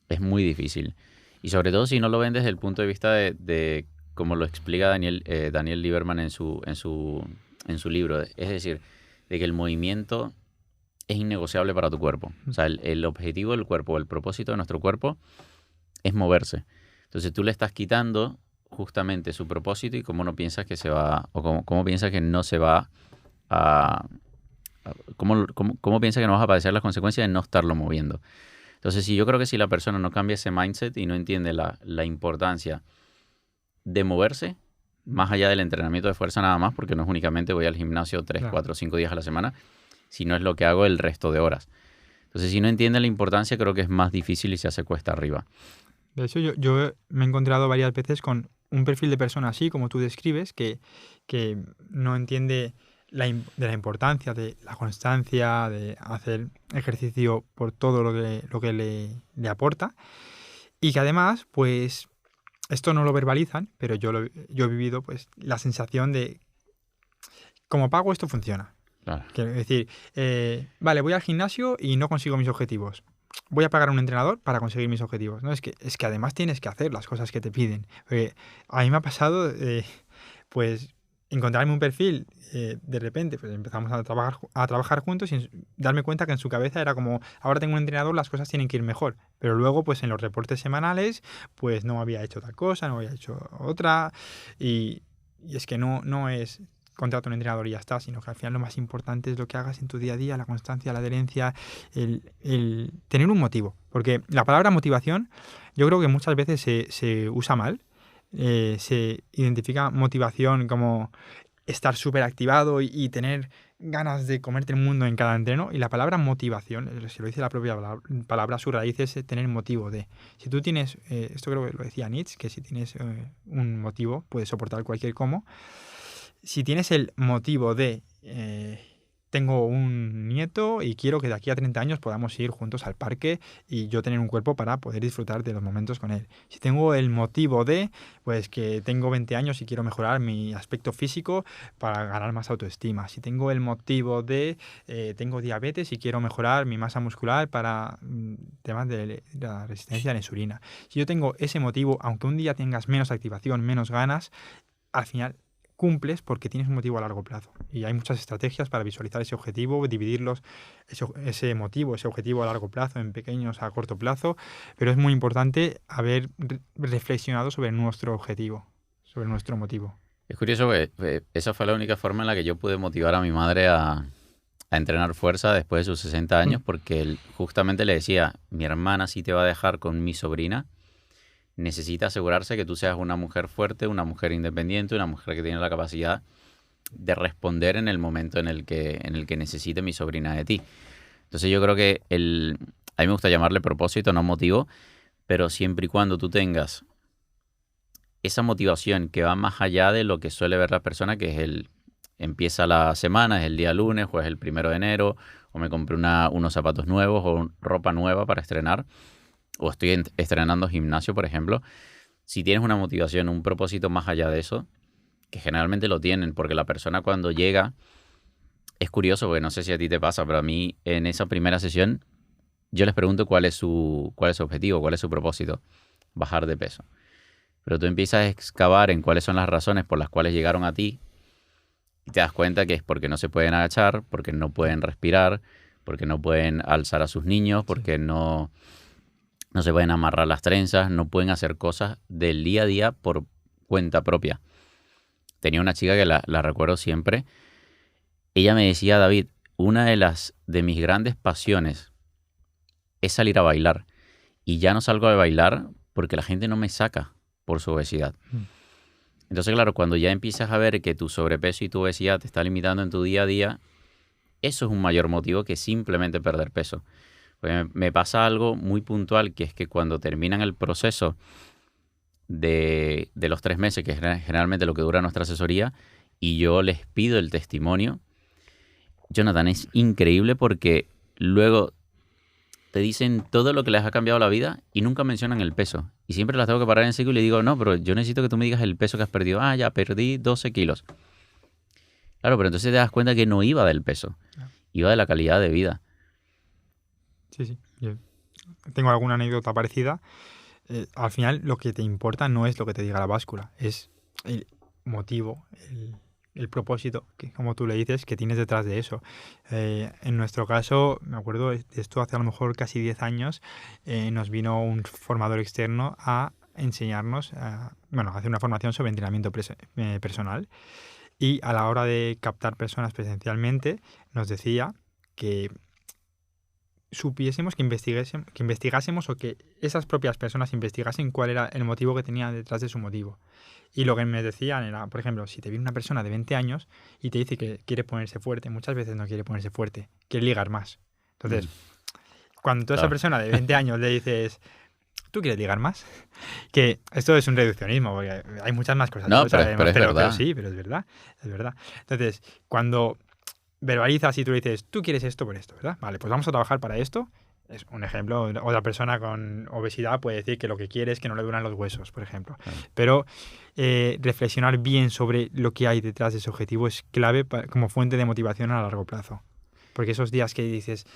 es muy difícil. Y sobre todo si no lo ven desde el punto de vista de como lo explica Daniel Lieberman en su libro. Es decir, de que el movimiento es innegociable para tu cuerpo. O sea, el objetivo del cuerpo, el propósito de nuestro cuerpo es moverse. Entonces tú le estás quitando justamente su propósito y cómo no piensas que se va, o cómo piensas que no se va a... ¿Cómo piensas que no vas a padecer las consecuencias de no estarlo moviendo? Entonces, yo creo que si la persona no cambia ese mindset y no entiende la importancia de moverse, más allá del entrenamiento de fuerza nada más, porque no es únicamente voy al gimnasio 3, 4, 5 días a la semana, sino es lo que hago el resto de horas. Entonces, si no entiende la importancia, creo que es más difícil y se hace cuesta arriba. De hecho, yo me he encontrado varias veces con un perfil de persona así, como tú describes, que no entiende de la importancia de la constancia, de hacer ejercicio por todo lo que le aporta, y que además, pues, esto no lo verbalizan, pero yo he vivido pues la sensación de como pago esto funciona. Claro. Quiero decir, vale, voy al gimnasio y no consigo mis objetivos. voy a pagar a un entrenador para conseguir mis objetivos. No, es que además tienes que hacer las cosas que te piden. Porque a mí me ha pasado, pues, encontrarme un perfil, de repente, pues empezamos a trabajar juntos y darme cuenta que en su cabeza era como, ahora tengo un entrenador, las cosas tienen que ir mejor. Pero luego, pues en los reportes semanales, pues no había hecho tal cosa, no había hecho otra. Y es que no es contrato un entrenador y ya está, sino que al final lo más importante es lo que hagas en tu día a día, la constancia, la adherencia, el tener un motivo. Porque la palabra motivación yo creo que muchas veces se usa mal. Se identifica motivación como estar súper activado y tener ganas de comerte el mundo en cada entreno. Y la palabra motivación, se lo dice la propia palabra, su raíz es tener motivo de. Si tú tienes, esto creo que lo decía Nietzsche, que si tienes un motivo puedes soportar cualquier cómo. Si tienes el motivo de tengo un nieto y quiero que de aquí a 30 años podamos ir juntos al parque y yo tener un cuerpo para poder disfrutar de los momentos con él. Si tengo el motivo de, pues que tengo 20 años y quiero mejorar mi aspecto físico para ganar más autoestima. Si tengo el motivo de, tengo diabetes y quiero mejorar mi masa muscular para temas de la resistencia a la insulina. Si yo tengo ese motivo, aunque un día tengas menos activación, menos ganas, al final cumples porque tienes un motivo a largo plazo. Y hay muchas estrategias para visualizar ese objetivo, dividirlos, ese motivo, ese objetivo a largo plazo en pequeños a corto plazo, pero es muy importante haber reflexionado sobre nuestro objetivo, sobre nuestro motivo. Es curioso que esa fue la única forma en la que yo pude motivar a mi madre a entrenar fuerza después de sus 60 años, porque él justamente le decía, mi hermana sí te va a dejar con mi sobrina, necesita asegurarse que tú seas una mujer fuerte, una mujer independiente, una mujer que tiene la capacidad de responder en el momento en el que necesite mi sobrina de ti. Entonces yo creo que a mí me gusta llamarle propósito, no motivo, pero siempre y cuando tú tengas esa motivación que va más allá de lo que suele ver la persona, que es empieza la semana, es el día lunes o es el 1 de enero, o me compré unos zapatos nuevos o ropa nueva para estrenar, o estoy estrenando gimnasio, por ejemplo. Si tienes una motivación, un propósito más allá de eso, que generalmente lo tienen, porque la persona cuando llega, es curioso, porque no sé si a ti te pasa, pero a mí en esa primera sesión, yo les pregunto cuál es su objetivo, cuál es su propósito, bajar de peso. Pero tú empiezas a excavar en cuáles son las razones por las cuales llegaron a ti, y te das cuenta que es porque no se pueden agachar, porque no pueden respirar, porque no pueden alzar a sus niños, porque no se pueden amarrar las trenzas, no pueden hacer cosas del día a día por cuenta propia. Tenía una chica que la recuerdo siempre. Ella me decía, David, una de mis grandes pasiones es salir a bailar. Y ya no salgo a bailar porque la gente no me saca por su obesidad. Entonces, claro, cuando ya empiezas a ver que tu sobrepeso y tu obesidad te está limitando en tu día a día, eso es un mayor motivo que simplemente perder peso. Pues me pasa algo muy puntual, que es que cuando terminan el proceso de los 3 meses, que es generalmente lo que dura nuestra asesoría, y yo les pido el testimonio, Jonathan, es increíble porque luego te dicen todo lo que les ha cambiado la vida y nunca mencionan el peso. Y siempre las tengo que parar en seco y le digo, no, pero yo necesito que tú me digas el peso que has perdido. Ah, ya, perdí 12 kilos. Claro, pero entonces te das cuenta que no iba del peso, iba de la calidad de vida. Sí. Yo tengo alguna anécdota parecida. Al final lo que te importa no es lo que te diga la báscula, es el motivo, el propósito, que como tú le dices, que tienes detrás de eso. En nuestro caso, me acuerdo de esto hace a lo mejor casi 10 años, nos vino un formador externo a enseñarnos, a hacer una formación sobre entrenamiento personal, y a la hora de captar personas presencialmente nos decía que supiésemos, que investigásemos o que esas propias personas investigasen cuál era el motivo que tenían detrás de su motivo. Y lo que me decían era, por ejemplo, si te viene una persona de 20 años y te dice que quiere ponerse fuerte, muchas veces no quiere ponerse fuerte, quiere ligar más. Entonces, cuando tú a esa persona de 20 años le dices, ¿tú quieres ligar más? Que esto es un reduccionismo, porque hay muchas más cosas. No, pero es verdad. Pero sí, pero es verdad. Entonces, cuando verbalizas y tú le dices, tú quieres esto por esto, ¿verdad? Vale, pues vamos a trabajar para esto. Es un ejemplo. Otra persona con obesidad puede decir que lo que quiere es que no le duran los huesos, por ejemplo. Pero reflexionar bien sobre lo que hay detrás de ese objetivo es clave como fuente de motivación a largo plazo. Porque esos días que dices,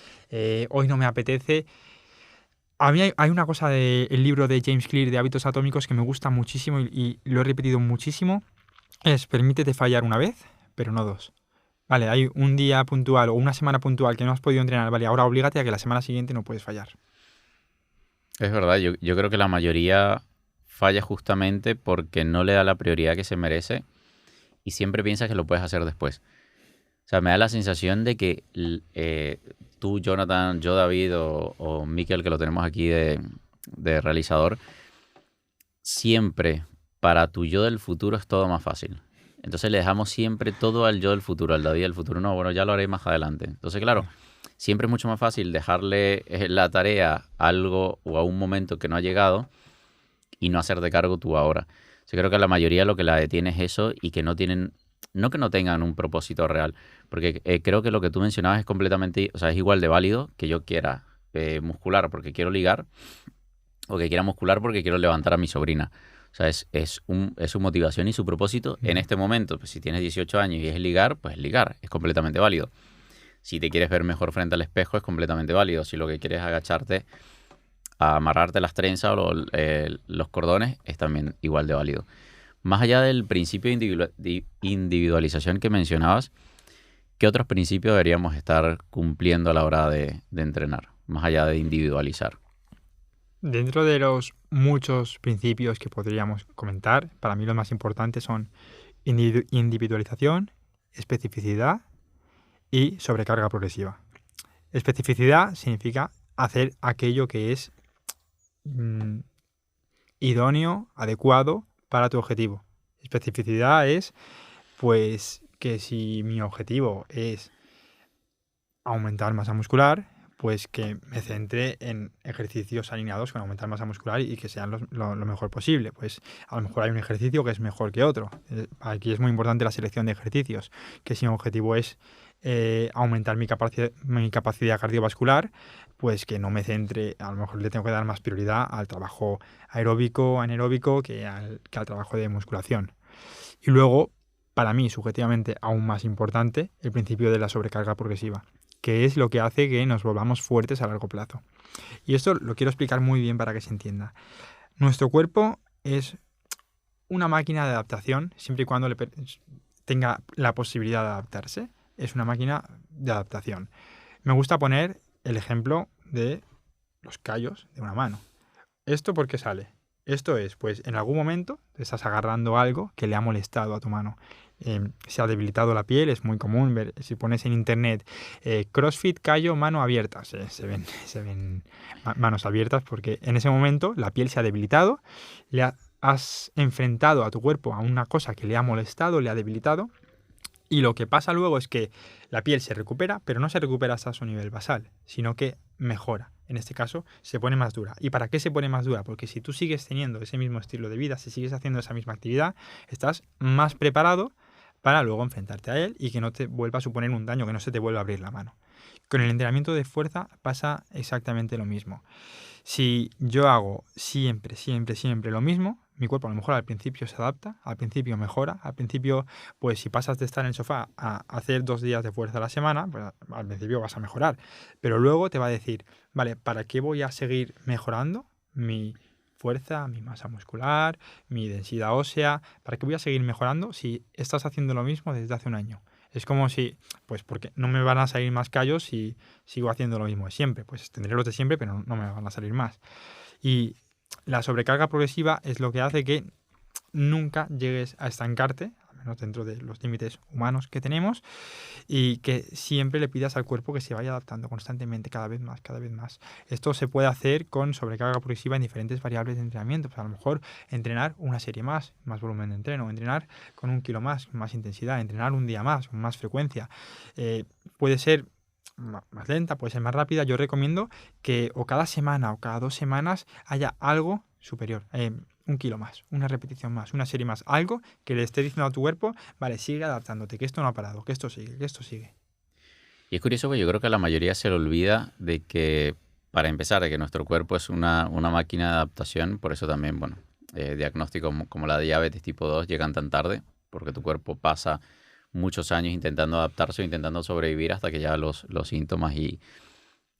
hoy no me apetece, A mí hay una cosa del libro de James Clear de Hábitos Atómicos que me gusta muchísimo y lo he repetido muchísimo. Es permítete fallar una vez, pero no dos. Vale, hay un día puntual o una semana puntual que no has podido entrenar. Vale, ahora oblígate a que la semana siguiente no puedes fallar. Es verdad, yo creo que la mayoría falla justamente porque no le da la prioridad que se merece y siempre piensa que lo puedes hacer después. O sea, me da la sensación de que tú, Jonathan, yo, David o Miquel, que lo tenemos aquí de realizador, siempre para tu yo del futuro es todo más fácil. Entonces le dejamos siempre todo al yo del futuro, al David del futuro. No, bueno, ya lo haré más adelante. Entonces, claro, siempre es mucho más fácil dejarle la tarea a algo o a un momento que no ha llegado y no hacerte cargo tú ahora. Yo creo que a la mayoría lo que la detiene es eso y que no tienen, no que no tengan un propósito real, porque creo que lo que tú mencionabas es completamente, o sea, es igual de válido que yo quiera muscular porque quiero ligar o que quiera muscular porque quiero levantar a mi sobrina. O sea, es su motivación y su propósito en este momento. Pues si tienes 18 años y es ligar, pues ligar, es completamente válido. Si te quieres ver mejor frente al espejo, es completamente válido. Si lo que quieres es agacharte a amarrarte las trenzas o los cordones, es también igual de válido. Más allá del principio de individualización que mencionabas, ¿qué otros principios deberíamos estar cumpliendo a la hora de entrenar? Más allá de individualizar. Dentro de los muchos principios que podríamos comentar, para mí los más importantes son individualización, especificidad y sobrecarga progresiva. Especificidad significa hacer aquello que es idóneo, adecuado para tu objetivo. Especificidad es, pues, que si mi objetivo es aumentar masa muscular, pues que me centre en ejercicios alineados con aumentar masa muscular y que sean lo mejor posible. Pues a lo mejor hay un ejercicio que es mejor que otro. Aquí es muy importante la selección de ejercicios, que si mi objetivo es aumentar mi capacidad cardiovascular, pues que no me centre, a lo mejor le tengo que dar más prioridad al trabajo aeróbico, anaeróbico, que al trabajo de musculación. Y luego, para mí, subjetivamente aún más importante, el principio de la sobrecarga progresiva, que es lo que hace que nos volvamos fuertes a largo plazo. Y esto lo quiero explicar muy bien para que se entienda. Nuestro cuerpo es una máquina de adaptación, siempre y cuando tenga la posibilidad de adaptarse. Es una máquina de adaptación. Me gusta poner el ejemplo de los callos de una mano. ¿Esto por qué sale? Esto es, pues en algún momento te estás agarrando algo que le ha molestado a tu mano. Se ha debilitado la piel, es muy común ver, si pones en internet CrossFit, callo, mano abierta, se ven manos abiertas porque en ese momento la piel se ha debilitado, has enfrentado a tu cuerpo a una cosa que le ha molestado, le ha debilitado, y lo que pasa luego es que la piel se recupera, pero no se recupera hasta su nivel basal, sino que mejora. En este caso, se pone más dura. ¿Y para qué se pone más dura? Porque si tú sigues teniendo ese mismo estilo de vida, si sigues haciendo esa misma actividad, estás más preparado para luego enfrentarte a él y que no te vuelva a suponer un daño, que no se te vuelva a abrir la mano. Con el entrenamiento de fuerza pasa exactamente lo mismo. Si yo hago siempre lo mismo, mi cuerpo a lo mejor al principio se adapta, al principio mejora, al principio, pues si pasas de estar en el sofá a hacer 2 días de fuerza a la semana, pues al principio vas a mejorar. Pero luego te va a decir, vale, ¿para qué voy a seguir mejorando mi fuerza, mi masa muscular, mi densidad ósea? ¿Para qué voy a seguir mejorando si estás haciendo lo mismo desde hace un año? Es como si, pues porque no me van a salir más callos si sigo haciendo lo mismo de siempre. Pues tendré los de siempre, pero no me van a salir más. Y la sobrecarga progresiva es lo que hace que nunca llegues a estancarte, al menos dentro de los límites humanos que tenemos, y que siempre le pidas al cuerpo que se vaya adaptando constantemente, cada vez más, cada vez más. Esto se puede hacer con sobrecarga progresiva en diferentes variables de entrenamiento. Pues a lo mejor entrenar una serie más volumen de entreno, entrenar con 1 kilo más intensidad, entrenar un día más, con más frecuencia. Puede ser más lenta, puede ser más rápida. Yo recomiendo que o cada semana o cada 2 semanas haya algo superior. 1 kilo más, una repetición más, una serie más, algo que le esté diciendo a tu cuerpo, vale, sigue adaptándote, que esto no ha parado, que esto sigue, que esto sigue. Y es curioso porque yo creo que a la mayoría se le olvida de que, para empezar, de que nuestro cuerpo es una máquina de adaptación, por eso también, bueno, diagnósticos como la diabetes tipo 2 llegan tan tarde, porque tu cuerpo pasa muchos años intentando adaptarse o intentando sobrevivir hasta que ya los síntomas y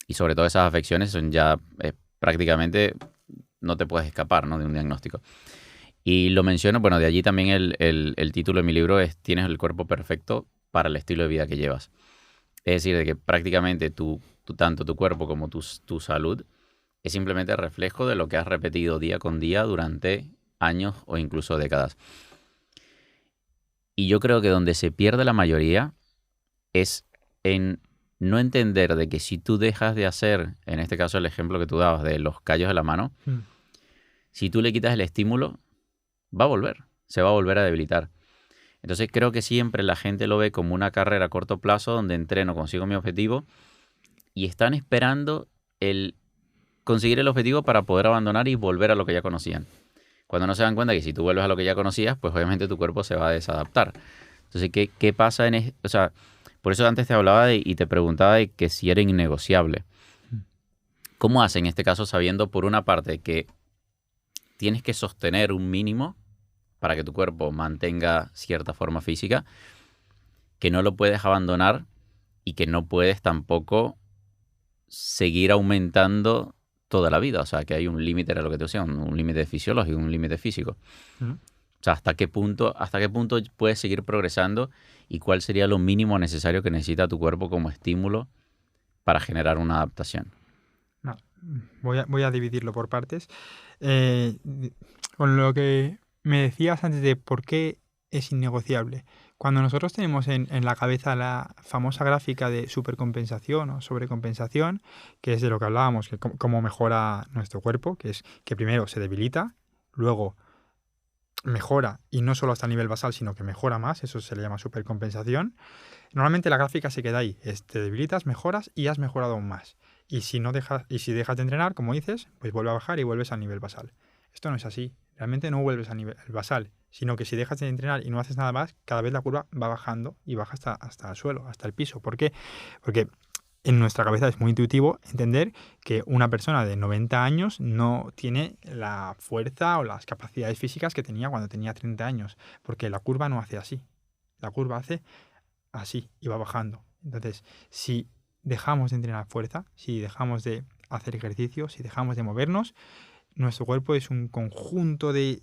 sobre todo esas afecciones son ya prácticamente no te puedes escapar, ¿no?, de un diagnóstico. Y lo menciono, bueno, de allí también el título de mi libro es Tienes el cuerpo perfecto para el estilo de vida que llevas. Es decir, de que prácticamente tanto tu cuerpo como tu salud es simplemente reflejo de lo que has repetido día con día durante años o incluso décadas. Y yo creo que donde se pierde la mayoría es en no entender de que si tú dejas de hacer, en este caso el ejemplo que tú dabas de los callos de la mano, si tú le quitas el estímulo, va a volver, se va a volver a debilitar. Entonces creo que siempre la gente lo ve como una carrera a corto plazo donde entreno, consigo mi objetivo y están esperando el conseguir el objetivo para poder abandonar y volver a lo que ya conocían. Cuando no se dan cuenta que si tú vuelves a lo que ya conocías, pues obviamente tu cuerpo se va a desadaptar. Entonces, ¿qué pasa o sea, por eso antes te hablaba y te preguntaba de que si era innegociable. ¿Cómo hace en este caso sabiendo, por una parte, que tienes que sostener un mínimo para que tu cuerpo mantenga cierta forma física, que no lo puedes abandonar y que no puedes tampoco seguir aumentando toda la vida? O sea, que hay un límite, era lo que te decía, un límite fisiológico, un límite físico. O sea, ¿hasta qué punto puedes seguir progresando y cuál sería lo mínimo necesario que necesita tu cuerpo como estímulo para generar una adaptación? No, voy a dividirlo por partes. Con lo que me decías antes de por qué es innegociable. Cuando nosotros tenemos en la cabeza la famosa gráfica de supercompensación o sobrecompensación, que es de lo que hablábamos, que cómo mejora nuestro cuerpo, que es que primero se debilita, luego mejora, y no solo hasta el nivel basal, sino que mejora más, eso se le llama supercompensación. Normalmente la gráfica se queda ahí, te debilitas, mejoras y has mejorado aún más. Y si dejas de entrenar, como dices, pues vuelve a bajar y vuelves al nivel basal. Esto no es así, realmente no vuelves al nivel basal, sino que si dejas de entrenar y no haces nada más, cada vez la curva va bajando y baja hasta el suelo, hasta el piso. ¿Por qué? Porque en nuestra cabeza es muy intuitivo entender que una persona de 90 años no tiene la fuerza o las capacidades físicas que tenía cuando tenía 30 años, porque la curva no hace así. La curva hace así y va bajando. Entonces, si dejamos de entrenar fuerza, si dejamos de hacer ejercicio, si dejamos de movernos, nuestro cuerpo es un conjunto de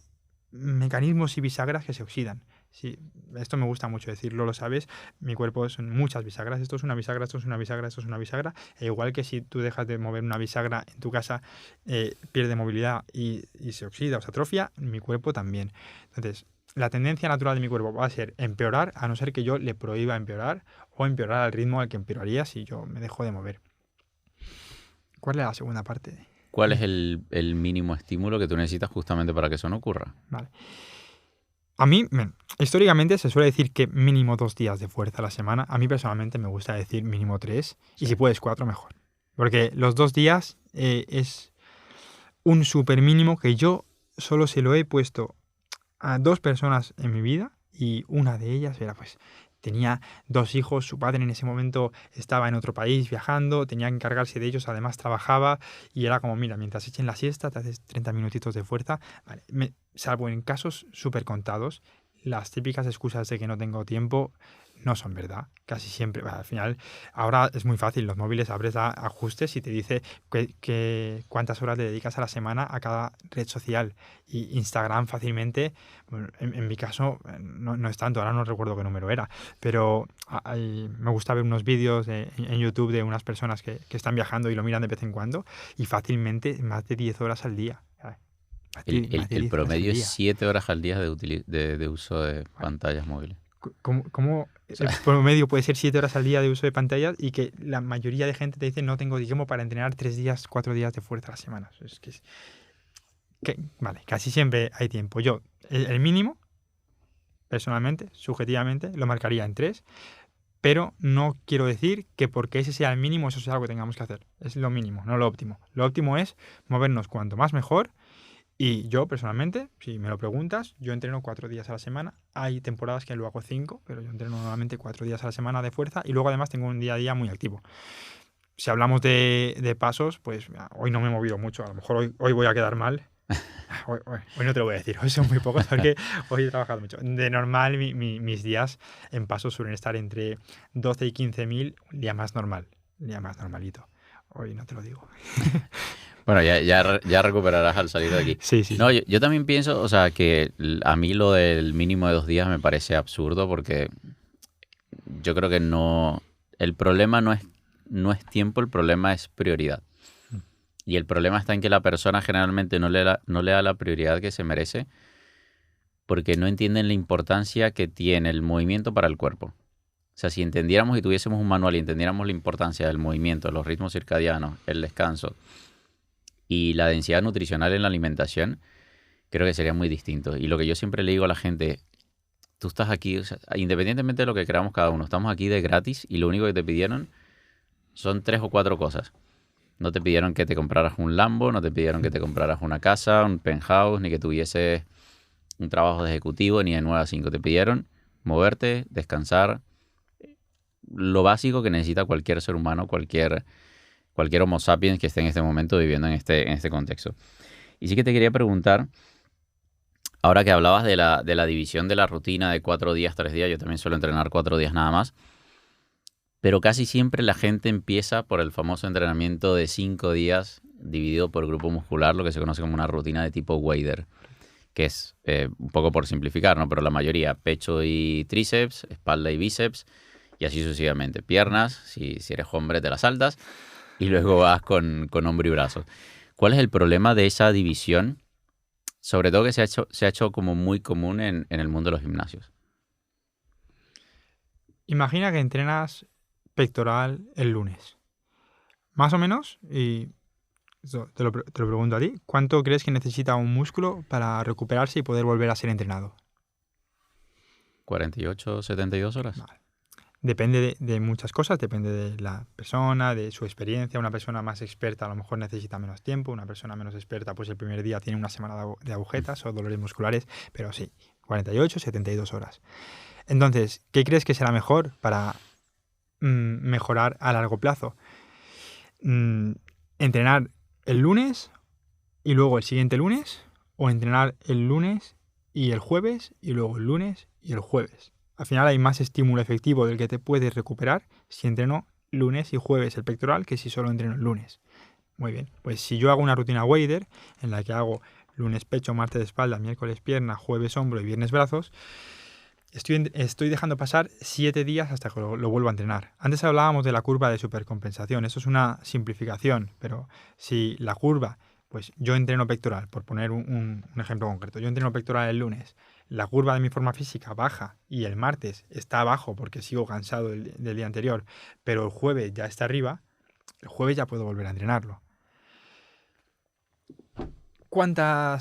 mecanismos y bisagras que se oxidan. Sí, esto me gusta mucho decirlo, lo sabes. Mi cuerpo son muchas bisagras. Esto es una bisagra, esto es una bisagra, esto es una bisagra. E igual que si tú dejas de mover una bisagra en tu casa, pierde movilidad y se oxida o se atrofia, mi cuerpo también. Entonces, la tendencia natural de mi cuerpo va a ser empeorar, a no ser que yo le prohíba empeorar o empeorar al ritmo al que empeoraría si yo me dejo de mover. ¿Cuál es la segunda parte? ¿Cuál es el mínimo estímulo que tú necesitas justamente para que eso no ocurra? Vale. A mí, históricamente se suele decir que mínimo 2 días de fuerza a la semana. A mí personalmente me gusta decir mínimo 3 y si puedes 4 mejor. Porque los 2 días es un súper mínimo que yo solo se lo he puesto a 2 personas en mi vida y una de ellas era pues tenía 2 hijos, su padre en ese momento estaba en otro país viajando, tenía que encargarse de ellos, además trabajaba y era como, mira, mientras echen la siesta te haces 30 minutitos de fuerza. Vale, salvo en casos súper contados, las típicas excusas de que no tengo tiempo no son verdad, casi siempre. Al final, ahora es muy fácil, los móviles abres ajustes y te dice cuántas horas le dedicas a la semana a cada red social. Y Instagram fácilmente, bueno, en mi caso no es tanto, ahora no recuerdo qué número era, pero me gusta ver unos vídeos en YouTube de unas personas que están viajando y lo miran de vez en cuando y fácilmente más de 10 horas al día. El promedio es 7 horas al día de uso de pantallas móviles. ¿Cómo el promedio puede ser 7 horas al día de uso de pantallas y que la mayoría de gente te dice no tengo tiempo para entrenar 3 días, 4 días de fuerza a la semana? Es que vale, casi siempre hay tiempo. Yo, el mínimo, personalmente, subjetivamente, lo marcaría en 3, pero no quiero decir que porque ese sea el mínimo, eso sea algo que tengamos que hacer. Es lo mínimo, no lo óptimo. Lo óptimo es movernos cuanto más mejor. Y yo, personalmente, si me lo preguntas, yo entreno 4 días a la semana. Hay temporadas que lo hago 5, pero yo entreno normalmente 4 días a la semana de fuerza y luego además tengo un día a día muy activo. Si hablamos de pasos, pues hoy no me he movido mucho. A lo mejor hoy voy a quedar mal. Hoy no te lo voy a decir, hoy son muy pocos porque hoy he trabajado mucho. De normal, mis días en pasos suelen estar entre 12 y 15.000, un día más normal, un día más normalito. Hoy no te lo digo. Bueno, ya recuperarás al salir de aquí. Sí, sí. No, yo también pienso, o sea, que a mí lo del mínimo de 2 días me parece absurdo porque yo creo que no... El problema no es tiempo, el problema es prioridad. Y el problema está en que la persona generalmente no le da la prioridad que se merece porque no entienden la importancia que tiene el movimiento para el cuerpo. O sea, si entendiéramos y tuviésemos un manual y entendiéramos la importancia del movimiento, los ritmos circadianos, el descanso y la densidad nutricional en la alimentación, creo que sería muy distinto. Y lo que yo siempre le digo a la gente, tú estás aquí, o sea, independientemente de lo que creamos cada uno, estamos aquí de gratis y lo único que te pidieron son 3 o 4 cosas. No te pidieron que te compraras un Lambo, no te pidieron que te compraras una casa, un penthouse, ni que tuvieses un trabajo de ejecutivo, ni de 9 a 5. Te pidieron moverte, descansar, lo básico que necesita cualquier ser humano, cualquier Homo sapiens que esté en este momento viviendo en este contexto. Y sí que te quería preguntar, ahora que hablabas de la división de la rutina de 4 días, 3 días, yo también suelo entrenar 4 días nada más, pero casi siempre la gente empieza por el famoso entrenamiento de 5 días dividido por grupo muscular, lo que se conoce como una rutina de tipo Wader, que es un poco por simplificar, ¿no? Pero la mayoría, pecho y tríceps, espalda y bíceps, y así sucesivamente. Piernas, si eres hombre te las saltas, y luego vas con hombro y brazos. ¿Cuál es el problema de esa división? Sobre todo que se ha hecho como muy común en el mundo de los gimnasios. Imagina que entrenas pectoral el lunes. Más o menos, y te lo pregunto a ti, ¿cuánto crees que necesita un músculo para recuperarse y poder volver a ser entrenado? 48, 72 horas. Vale. Depende de muchas cosas, depende de la persona, de su experiencia. Una persona más experta a lo mejor necesita menos tiempo, una persona menos experta pues el primer día tiene una semana de agujetas o dolores musculares, pero sí, 48, 72 horas. Entonces, ¿qué crees que será mejor para mejorar a largo plazo? ¿Entrenar el lunes y luego el siguiente lunes? ¿O entrenar el lunes y el jueves y luego el lunes y el jueves? Al final hay más estímulo efectivo del que te puedes recuperar si entreno lunes y jueves el pectoral que si solo entreno el lunes. Muy bien, pues si yo hago una rutina Wader en la que hago lunes pecho, martes espalda, miércoles pierna, jueves hombro y viernes brazos, estoy dejando pasar 7 días hasta que lo vuelvo a entrenar. Antes hablábamos de la curva de supercompensación. Eso es una simplificación, pero si la curva, pues yo entreno pectoral, por poner un ejemplo concreto, yo entreno pectoral el lunes, la curva de mi forma física baja y el martes está abajo porque sigo cansado del día anterior, pero el jueves ya está arriba, el jueves ya puedo volver a entrenarlo. A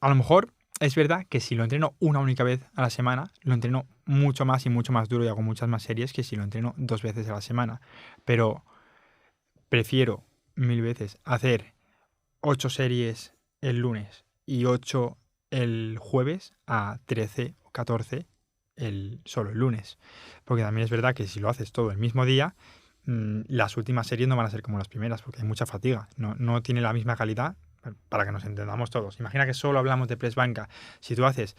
lo mejor es verdad que si lo entreno una única vez a la semana, lo entreno mucho más y mucho más duro y hago muchas más series que si lo entreno 2 veces a la semana. Pero prefiero 1000 veces hacer 8 series el lunes y 8 el jueves a 13 o 14 solo el lunes. Porque también es verdad que si lo haces todo el mismo día, las últimas series no van a ser como las primeras porque hay mucha fatiga. No tiene la misma calidad. Para que nos entendamos todos. Imagina que solo hablamos de press banca. Si tú haces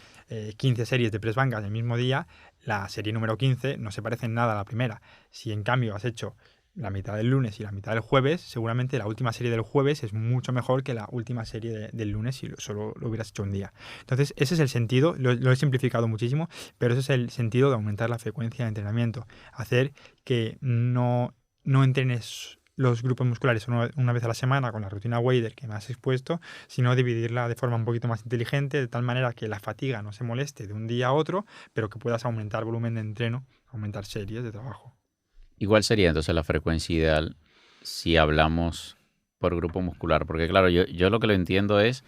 15 series de press banca el mismo día, la serie número 15 no se parece en nada a la primera. Si en cambio has hecho la mitad del lunes y la mitad del jueves, seguramente la última serie del jueves es mucho mejor que la última serie del lunes si solo lo hubieras hecho un día. Entonces, ese es el sentido, lo he simplificado muchísimo, pero ese es el sentido de aumentar la frecuencia de entrenamiento. Hacer que no entrenes los grupos musculares una vez a la semana con la rutina Wader que me has expuesto, sino dividirla de forma un poquito más inteligente, de tal manera que la fatiga no se moleste de un día a otro, pero que puedas aumentar volumen de entreno, aumentar series de trabajo. ¿Y cuál sería entonces la frecuencia ideal si hablamos por grupo muscular? Porque claro, yo lo que lo entiendo es,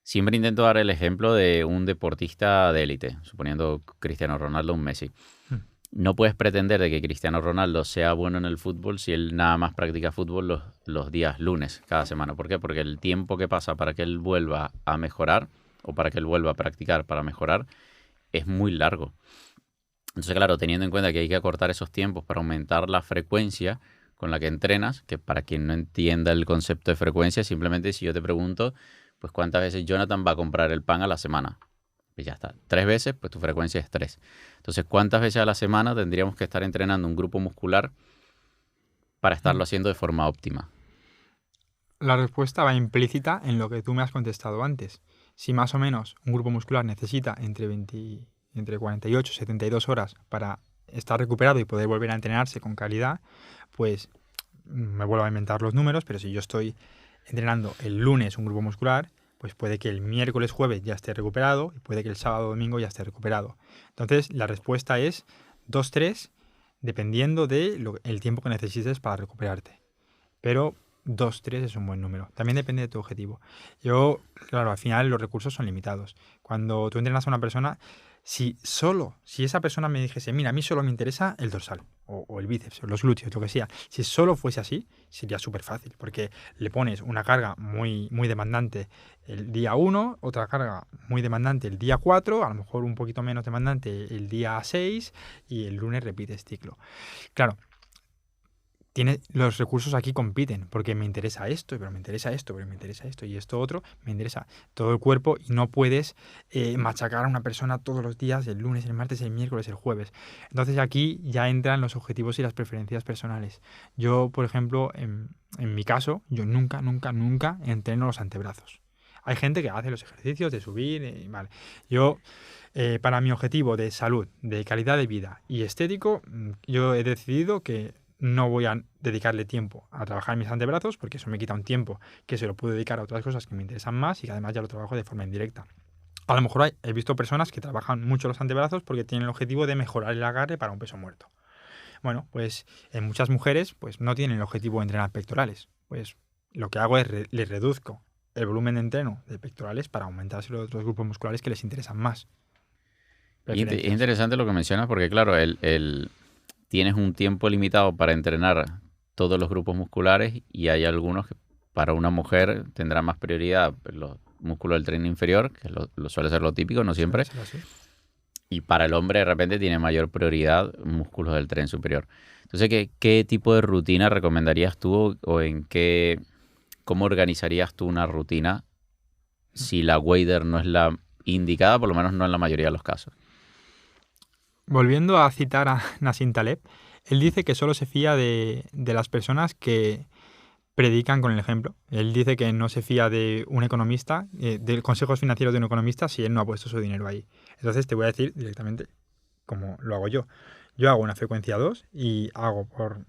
siempre intento dar el ejemplo de un deportista de élite, suponiendo Cristiano Ronaldo, un Messi. No puedes pretender de que Cristiano Ronaldo sea bueno en el fútbol si él nada más practica fútbol los días lunes cada semana. ¿Por qué? Porque el tiempo que pasa para que él vuelva a mejorar o para que él vuelva a practicar para mejorar es muy largo. Entonces, claro, teniendo en cuenta que hay que acortar esos tiempos para aumentar la frecuencia con la que entrenas, que para quien no entienda el concepto de frecuencia, simplemente si yo te pregunto, pues ¿cuántas veces Jonathan va a comprar el pan a la semana? Pues ya está, 3 veces, pues tu frecuencia es 3. Entonces, ¿cuántas veces a la semana tendríamos que estar entrenando un grupo muscular para estarlo haciendo de forma óptima? La respuesta va implícita en lo que tú me has contestado antes. Si más o menos un grupo muscular necesita entre 48 y 72 horas para estar recuperado y poder volver a entrenarse con calidad, pues me vuelvo a inventar los números, pero si yo estoy entrenando el lunes un grupo muscular, pues puede que el miércoles, jueves ya esté recuperado y puede que el sábado o domingo ya esté recuperado. Entonces, la respuesta es 2-3, dependiendo del tiempo que necesites para recuperarte. Pero 2-3 es un buen número. También depende de tu objetivo. Claro, al final los recursos son limitados. Cuando tú entrenas a una persona, si esa persona me dijese, mira, a mí solo me interesa el dorsal, o el bíceps, o los glúteos, lo que sea, si solo fuese así, sería súper fácil, porque le pones una carga muy, muy demandante el día 1, otra carga muy demandante el día 4, a lo mejor un poquito menos demandante el día 6, y el lunes repites ciclo. Claro, los recursos aquí compiten, porque me interesa esto, pero me interesa esto, pero me interesa esto, y esto otro, me interesa todo el cuerpo, y no puedes machacar a una persona todos los días, el lunes, el martes, el miércoles, el jueves. Entonces aquí ya entran los objetivos y las preferencias personales. Yo, por ejemplo, en mi caso, yo nunca entreno los antebrazos. Hay gente que hace los ejercicios de subir, vale. Yo, para mi objetivo de salud, de calidad de vida y estético, yo he decidido que no voy a dedicarle tiempo a trabajar mis antebrazos, porque eso me quita un tiempo que se lo puedo dedicar a otras cosas que me interesan más y que además ya lo trabajo de forma indirecta. A lo mejor he visto personas que trabajan mucho los antebrazos porque tienen el objetivo de mejorar el agarre para un peso muerto. Bueno, pues en muchas mujeres pues no tienen el objetivo de entrenar pectorales. Pues lo que hago es les reduzco el volumen de entreno de pectorales para aumentárselo de otros grupos musculares que les interesan más. Es interesante lo que mencionas porque, claro, tienes un tiempo limitado para entrenar todos los grupos musculares y hay algunos que para una mujer tendrán más prioridad los músculos del tren inferior, que lo suele ser lo típico, no siempre. Y para el hombre de repente tiene mayor prioridad músculos del tren superior. Entonces, ¿qué tipo de rutina recomendarías tú o cómo organizarías tú una rutina si la Wader no es la indicada, por lo menos no en la mayoría de los casos? Volviendo a citar a Nassim Taleb, él dice que solo se fía de las personas que predican con el ejemplo. Él dice que no se fía de un economista, de consejos financieros de un economista, si él no ha puesto su dinero ahí. Entonces te voy a decir directamente cómo lo hago yo. Yo hago una frecuencia 2 y hago por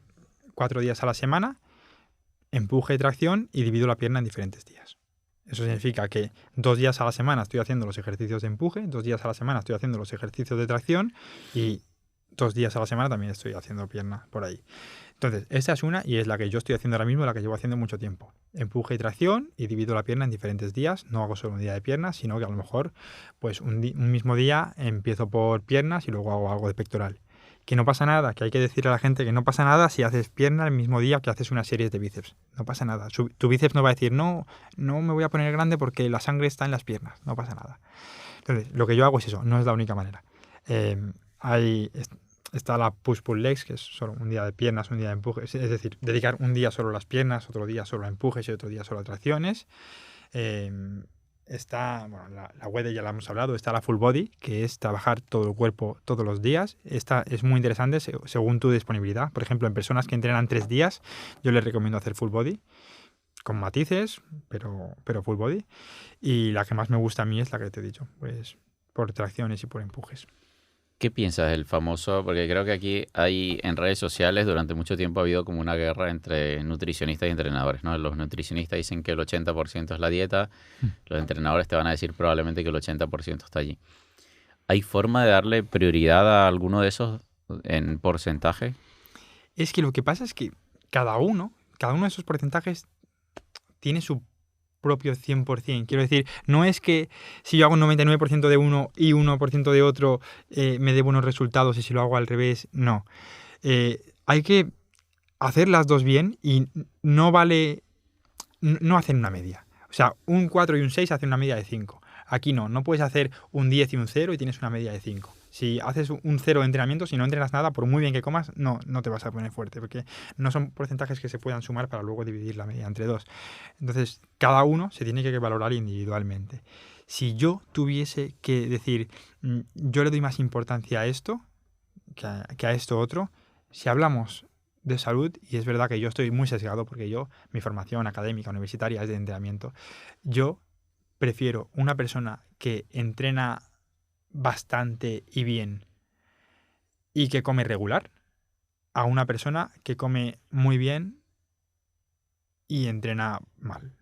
4 días a la semana empuje y tracción y divido la pierna en diferentes días. Eso significa que 2 días a la semana estoy haciendo los ejercicios de empuje, 2 días a la semana estoy haciendo los ejercicios de tracción y 2 días a la semana también estoy haciendo pierna por ahí. Entonces, esa es una y es la que yo estoy haciendo ahora mismo, la que llevo haciendo mucho tiempo. Empuje y tracción y divido la pierna en diferentes días. No hago solo un día de piernas, sino que a lo mejor pues un mismo día empiezo por piernas y luego hago algo de pectoral. Que no pasa nada, que hay que decirle a la gente que no pasa nada si haces pierna el mismo día que haces una serie de bíceps. No pasa nada. Tu bíceps no va a decir, no me voy a poner grande porque la sangre está en las piernas. No pasa nada. Entonces, lo que yo hago es eso, no es la única manera. Está la push-pull legs, que es solo un día de piernas, un día de empujes. Es decir, dedicar un día solo a las piernas, otro día solo a empujes y otro día solo a tracciones. Está, bueno, la WED ya la hemos hablado, está la full body, que es trabajar todo el cuerpo todos los días. Esta es muy interesante según tu disponibilidad. Por ejemplo, en personas que entrenan 3 días, yo les recomiendo hacer full body, con matices, pero full body. Y la que más me gusta a mí es la que te he dicho, pues por tracciones y por empujes. ¿Qué piensas del famoso? Porque creo que aquí en redes sociales durante mucho tiempo ha habido como una guerra entre nutricionistas y entrenadores, ¿no? Los nutricionistas dicen que el 80% es la dieta, los entrenadores te van a decir probablemente que el 80% está allí. ¿Hay forma de darle prioridad a alguno de esos en porcentaje? Es que lo que pasa es que cada uno de esos porcentajes tiene su propio 100%. Quiero decir, no es que si yo hago un 99% de uno y 1% de otro me dé buenos resultados y si lo hago al revés, no. Hay que hacer las dos bien y no vale no hacer una media. O sea, un 4 y un 6 hacen una media de 5. Aquí no puedes hacer un 10 y un 0 y tienes una media de 5. Si haces un 0 de entrenamiento, si no entrenas nada, por muy bien que comas, no te vas a poner fuerte, porque no son porcentajes que se puedan sumar para luego dividir la media entre 2. Entonces, cada uno se tiene que valorar individualmente. Si yo tuviese que decir, yo le doy más importancia a esto que a esto otro, si hablamos de salud, y es verdad que yo estoy muy sesgado porque mi formación académica universitaria es de entrenamiento. Yo prefiero una persona que entrena bastante y bien y que come regular a una persona que come muy bien y entrena mal.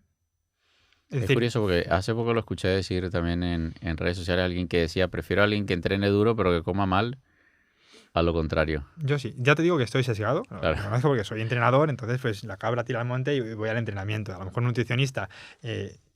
Es curioso porque hace poco lo escuché decir también en redes sociales a alguien que decía, prefiero a alguien que entrene duro pero que coma mal, a lo contrario. Yo sí, ya te digo que estoy sesgado, Claro. lo conozco porque soy entrenador, entonces pues la cabra tira al monte y voy al entrenamiento. A lo mejor un nutricionista,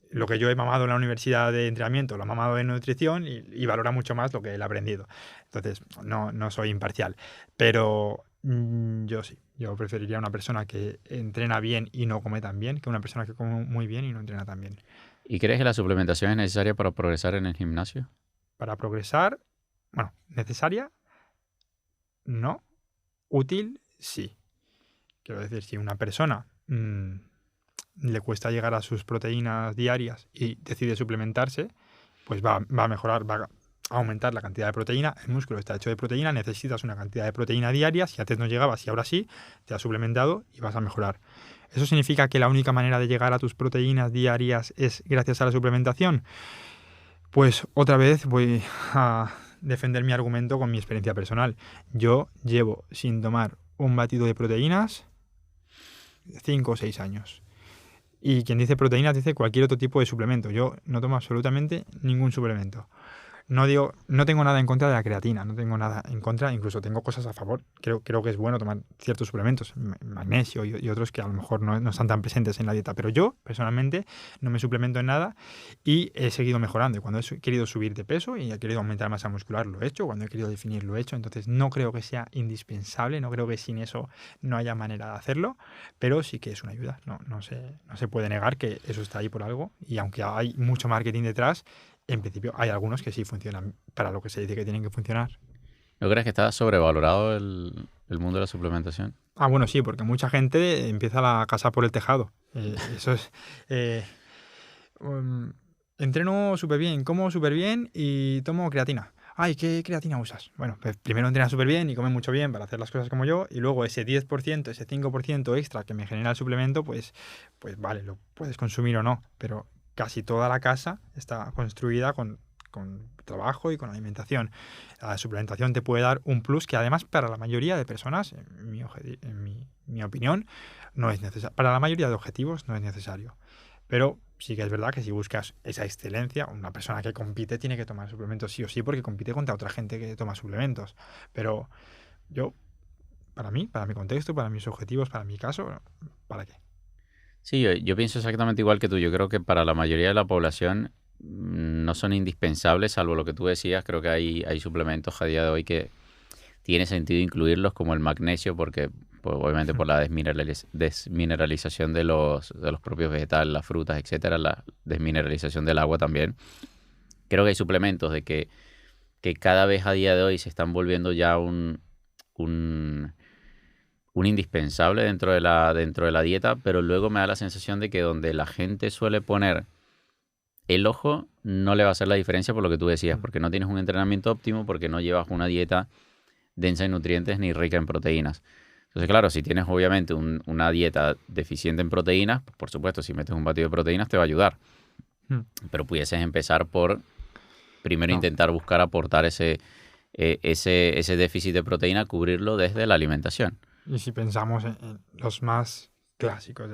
lo que yo he mamado en la universidad de entrenamiento, lo ha mamado en nutrición y valora mucho más lo que él ha aprendido. Entonces no soy imparcial, pero yo sí, yo preferiría una persona que entrena bien y no come tan bien que una persona que come muy bien y no entrena tan bien. ¿Y crees que la suplementación es necesaria para progresar en el gimnasio? Para progresar, bueno, necesaria, no. Útil, sí. Quiero decir, si una persona le cuesta llegar a sus proteínas diarias y decide suplementarse, pues va a mejorar, va a aumentar la cantidad de proteína. El músculo está hecho de proteína, necesitas una cantidad de proteína diaria. Si antes no llegabas y ahora sí, te has suplementado y vas a mejorar. ¿Eso significa que la única manera de llegar a tus proteínas diarias es gracias a la suplementación? Pues otra vez voy a defender mi argumento con mi experiencia personal. Yo llevo sin tomar un batido de proteínas 5 o 6 años. Y quien dice proteínas dice cualquier otro tipo de suplemento. Yo no tomo absolutamente ningún suplemento. No tengo nada en contra de la creatina, no tengo nada en contra, incluso tengo cosas a favor. Creo que es bueno tomar ciertos suplementos, magnesio y otros que a lo mejor no están tan presentes en la dieta. Pero yo, personalmente, no me suplemento en nada y he seguido mejorando. Y cuando he querido subir de peso y he querido aumentar masa muscular, lo he hecho. Cuando he querido definir, lo he hecho. Entonces, no creo que sea indispensable, no creo que sin eso no haya manera de hacerlo, pero sí que es una ayuda. No se puede negar que eso está ahí por algo. Y aunque hay mucho marketing detrás, en principio hay algunos que sí funcionan para lo que se dice que tienen que funcionar. ¿No crees que está sobrevalorado el mundo de la suplementación? Bueno, sí, porque mucha gente empieza la casa por el tejado. Eso es... entreno súper bien, como súper bien y tomo creatina. Ay, ¿qué creatina usas? Bueno, pues primero entrena súper bien y come mucho bien para hacer las cosas como yo, y luego ese 10%, ese 5% extra que me genera el suplemento, pues vale, lo puedes consumir o no, pero casi toda la casa está construida con trabajo y con alimentación. La suplementación te puede dar un plus que además para la mayoría de personas, en mi opinión, no es necesario. Para la mayoría de objetivos no es necesario. Pero sí que es verdad que si buscas esa excelencia, una persona que compite tiene que tomar suplementos sí o sí porque compite contra otra gente que toma suplementos. Pero yo, para mi contexto, para mis objetivos, para mi caso, ¿para qué? Sí, yo pienso exactamente igual que tú. Yo creo que para la mayoría de la población no son indispensables, salvo lo que tú decías. Creo que hay suplementos a día de hoy que tiene sentido incluirlos, como el magnesio, porque pues, obviamente por la desmineralización de los propios vegetales, las frutas, etcétera, la desmineralización del agua también. Creo que hay suplementos de que cada vez a día de hoy se están volviendo ya un indispensable dentro de la dieta, pero luego me da la sensación de que donde la gente suele poner el ojo no le va a hacer la diferencia por lo que tú decías, porque no tienes un entrenamiento óptimo, porque no llevas una dieta densa en nutrientes ni rica en proteínas. Entonces, claro, si tienes obviamente una dieta deficiente en proteínas, pues, por supuesto, si metes un batido de proteínas te va a ayudar. Pero pudieses empezar por primero intentar buscar aportar ese déficit de proteína, cubrirlo desde la alimentación. Y si pensamos en los más clásicos,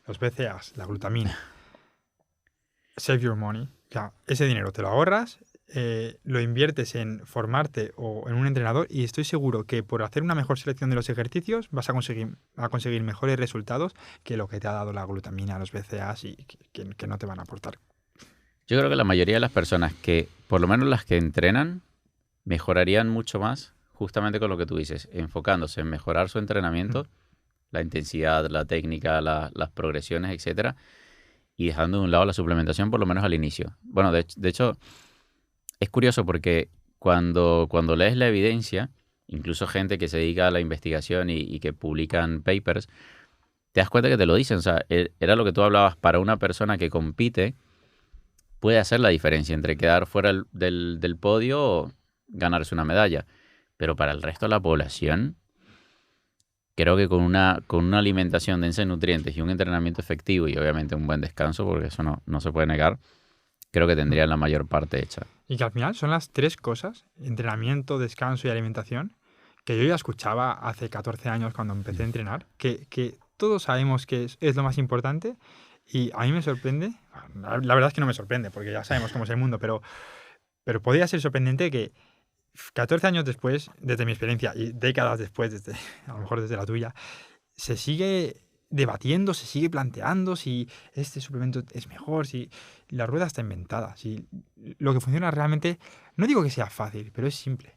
los BCAAs, la glutamina, save your money, ya, ese dinero te lo ahorras, lo inviertes en formarte o en un entrenador y estoy seguro que por hacer una mejor selección de los ejercicios vas a conseguir mejores resultados que lo que te ha dado la glutamina, los BCAAs y que no te van a aportar. Yo creo que la mayoría de las personas que, por lo menos las que entrenan, mejorarían mucho más justamente con lo que tú dices, enfocándose en mejorar su entrenamiento, la intensidad, la técnica, las progresiones, etcétera, y dejando de un lado la suplementación por lo menos al inicio. Bueno, de hecho, es curioso porque cuando lees la evidencia, incluso gente que se dedica a la investigación y que publican papers, te das cuenta que te lo dicen. O sea, era lo que tú hablabas, para una persona que compite, puede hacer la diferencia entre quedar fuera del podio o ganarse una medalla. Pero para el resto de la población, creo que con una alimentación densa en nutrientes y un entrenamiento efectivo y obviamente un buen descanso, porque eso no se puede negar, creo que tendría la mayor parte hecha. Y que al final son las 3 cosas, entrenamiento, descanso y alimentación, que yo ya escuchaba hace 14 años cuando empecé a entrenar, que todos sabemos que es lo más importante y a mí me sorprende, la verdad es que no me sorprende porque ya sabemos cómo es el mundo, pero podría ser sorprendente que 14 años después, desde mi experiencia y décadas después, a lo mejor desde la tuya, se sigue debatiendo, se sigue planteando si este suplemento es mejor, si la rueda está inventada, si lo que funciona realmente, no digo que sea fácil, pero es simple.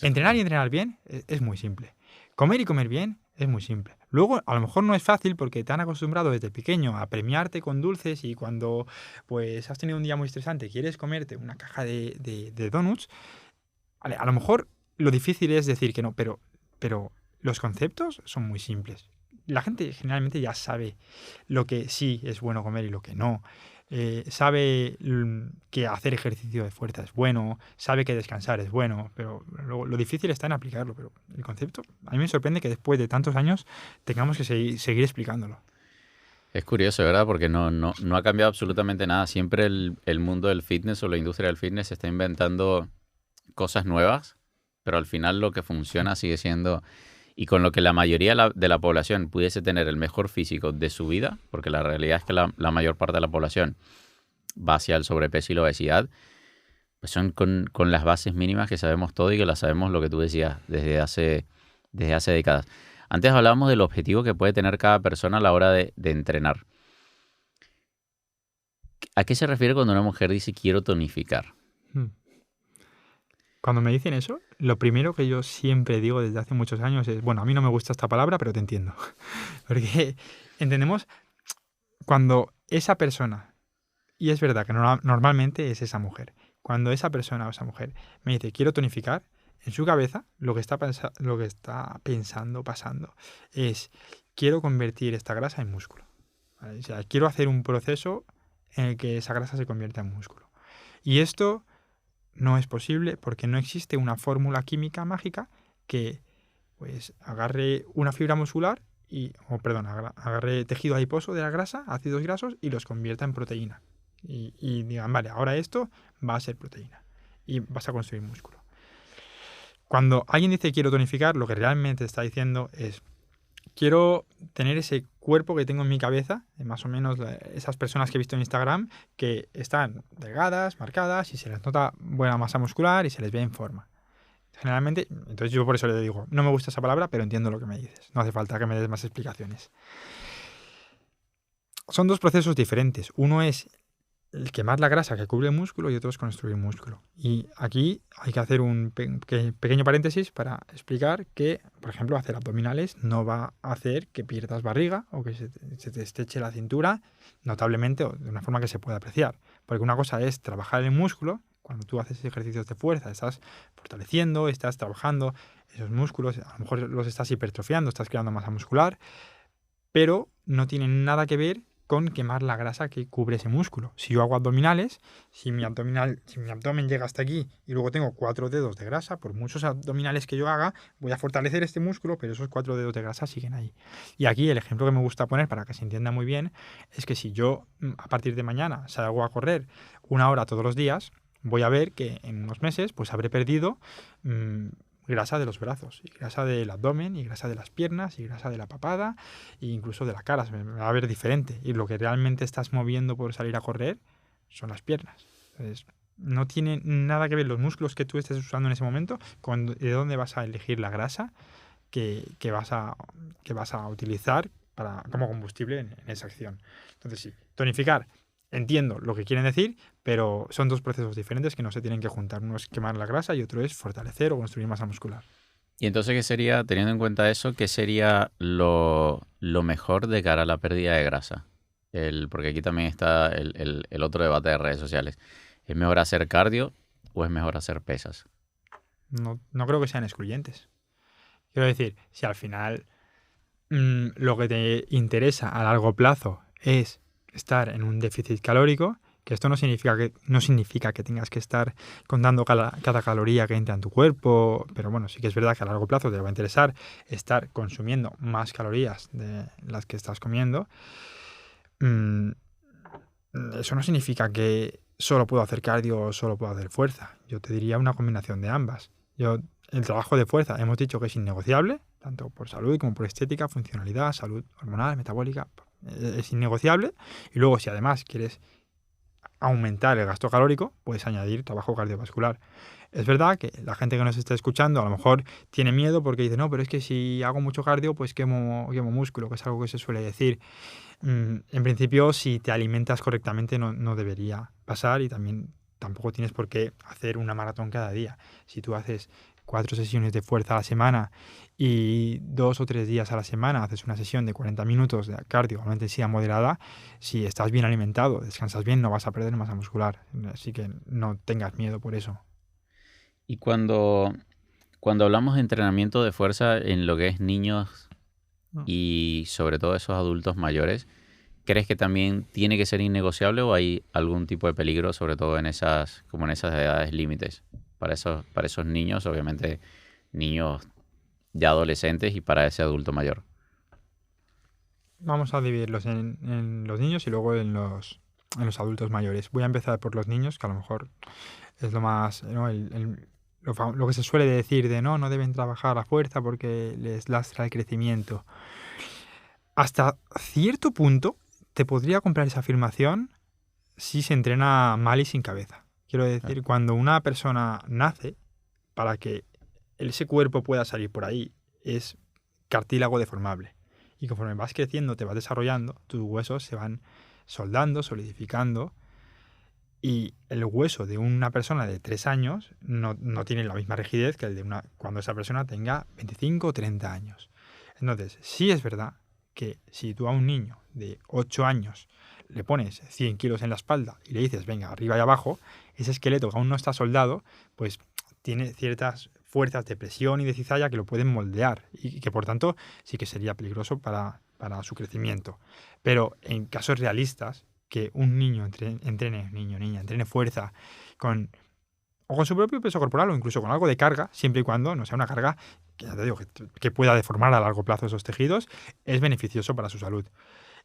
Entrenar y entrenar bien es muy simple. Comer y comer bien es muy simple. Luego, a lo mejor no es fácil porque te han acostumbrado desde pequeño a premiarte con dulces y cuando pues has tenido un día muy estresante quieres comerte una caja de donuts. Vale, a lo mejor lo difícil es decir que no, pero los conceptos son muy simples. La gente generalmente ya sabe lo que sí es bueno comer y lo que no. Sabe que hacer ejercicio de fuerza es bueno, sabe que descansar es bueno, pero lo difícil está en aplicarlo. Pero el concepto, a mí me sorprende que después de tantos años tengamos que seguir explicándolo. Es curioso, ¿verdad? Porque no ha cambiado absolutamente nada. Siempre el mundo del fitness o la industria del fitness está inventando cosas nuevas, pero al final lo que funciona sigue siendo... Y con lo que la mayoría de la población pudiese tener el mejor físico de su vida, porque la realidad es que la mayor parte de la población va hacia el sobrepeso y la obesidad, pues son con las bases mínimas que sabemos todo y que las sabemos, lo que tú decías, desde hace décadas. Antes hablábamos del objetivo que puede tener cada persona a la hora de entrenar. ¿A qué se refiere cuando una mujer dice quiero tonificar? Cuando me dicen eso, lo primero que yo siempre digo desde hace muchos años es, bueno, a mí no me gusta esta palabra, pero te entiendo. Porque entendemos cuando esa persona, y es verdad que normalmente es esa mujer, cuando esa persona o esa mujer me dice quiero tonificar, en su cabeza lo que está pensando, pasando, es quiero convertir esta grasa en músculo. ¿Vale? O sea, quiero hacer un proceso en el que esa grasa se convierta en músculo. Y esto no es posible porque no existe una fórmula química mágica que pues agarre una fibra muscular agarre tejido adiposo de la grasa, ácidos grasos, y los convierta en proteína. Y digan, vale, ahora esto va a ser proteína y vas a construir músculo. Cuando alguien dice quiero tonificar, lo que realmente está diciendo es quiero tener ese cuerpo que tengo en mi cabeza, más o menos esas personas que he visto en Instagram, que están delgadas, marcadas, y se les nota buena masa muscular y se les ve en forma. Generalmente, entonces yo por eso le digo, no me gusta esa palabra, pero entiendo lo que me dices. No hace falta que me des más explicaciones. Son 2 procesos diferentes. Uno es el quemar la grasa que cubre el músculo y otro es construir músculo. Y aquí hay que hacer un pequeño paréntesis para explicar que, por ejemplo, hacer abdominales no va a hacer que pierdas barriga o que se te estreche la cintura notablemente o de una forma que se pueda apreciar. Porque una cosa es trabajar el músculo. Cuando tú haces ejercicios de fuerza, estás fortaleciendo, estás trabajando esos músculos, a lo mejor los estás hipertrofiando, estás creando masa muscular, pero no tiene nada que ver con quemar la grasa que cubre ese músculo. Si yo hago abdominales, si mi abdomen llega hasta aquí y luego tengo 4 dedos de grasa, por muchos abdominales que yo haga, voy a fortalecer este músculo, pero esos 4 dedos de grasa siguen ahí. Y aquí el ejemplo que me gusta poner para que se entienda muy bien es que si yo a partir de mañana salgo a correr 1 hora todos los días, voy a ver que en unos meses pues habré perdido grasa de los brazos, y grasa del abdomen, y grasa de las piernas, y grasa de la papada, e incluso de la cara. Se me va a ver diferente. Y lo que realmente estás moviendo por salir a correr son las piernas. Entonces, no tiene nada que ver los músculos que tú estés usando en ese momento con de dónde vas a elegir la grasa que vas a utilizar como combustible en esa acción. Entonces, sí, tonificar. Entiendo lo que quieren decir, pero son 2 procesos diferentes que no se tienen que juntar. Uno es quemar la grasa y otro es fortalecer o construir masa muscular. Y entonces, ¿qué sería, teniendo en cuenta eso, qué sería lo mejor de cara a la pérdida de grasa? Porque aquí también está el otro debate de redes sociales. ¿Es mejor hacer cardio o es mejor hacer pesas? No creo que sean excluyentes. Quiero decir, si al final lo que te interesa a largo plazo es estar en un déficit calórico, Que esto no significa que tengas que estar contando cada caloría que entra en tu cuerpo, pero bueno, sí que es verdad que a largo plazo te va a interesar estar consumiendo más calorías de las que estás comiendo. Eso no significa que solo puedo hacer cardio o solo puedo hacer fuerza. Yo te diría una combinación de ambas. El trabajo de fuerza hemos dicho que es innegociable, tanto por salud como por estética, funcionalidad, salud hormonal, metabólica. Es innegociable. Y luego, si además quieres aumentar el gasto calórico, puedes añadir trabajo cardiovascular. Es verdad que la gente que nos está escuchando a lo mejor tiene miedo porque dice, no, pero es que si hago mucho cardio, pues quemo músculo, que es algo que se suele decir. En principio, si te alimentas correctamente, no debería pasar, y tampoco tienes por qué hacer una maratón cada día. Si tú haces 4 sesiones de fuerza a la semana y 2 o 3 días a la semana haces una sesión de 40 minutos de cardio a una intensidad moderada, si estás bien alimentado, descansas bien, no vas a perder masa muscular. Así que no tengas miedo por eso. Y cuando hablamos de entrenamiento de fuerza en lo que es niños y sobre todo esos adultos mayores, ¿crees que también tiene que ser innegociable o hay algún tipo de peligro, sobre todo en esas edades límites? Para esos niños, obviamente niños ya adolescentes, y para ese adulto mayor. Vamos a dividirlos en los niños y luego en los adultos mayores. Voy a empezar por los niños, que a lo mejor es lo más, ¿no? Lo que se suele decir de no deben trabajar a fuerza porque les lastra el crecimiento. Hasta cierto punto te podría comprar esa afirmación si se entrena mal y sin cabeza. Quiero decir, cuando una persona nace, para que ese cuerpo pueda salir por ahí, es cartílago deformable. Y conforme vas creciendo, te vas desarrollando, tus huesos se van soldando, solidificando, y el hueso de una persona de 3 años no tiene la misma rigidez que el de cuando esa persona tenga 25 o 30 años. Entonces, sí es verdad que si tú a un niño de 8 años le pones 100 kilos en la espalda y le dices, venga, arriba y abajo, ese esqueleto que aún no está soldado, pues tiene ciertas fuerzas de presión y de cizalla que lo pueden moldear y que por tanto sí que sería peligroso para su crecimiento. Pero en casos realistas, que un niño entrene fuerza con su propio peso corporal o incluso con algo de carga, siempre y cuando no sea una carga que, ya te digo, que pueda deformar a largo plazo esos tejidos, es beneficioso para su salud.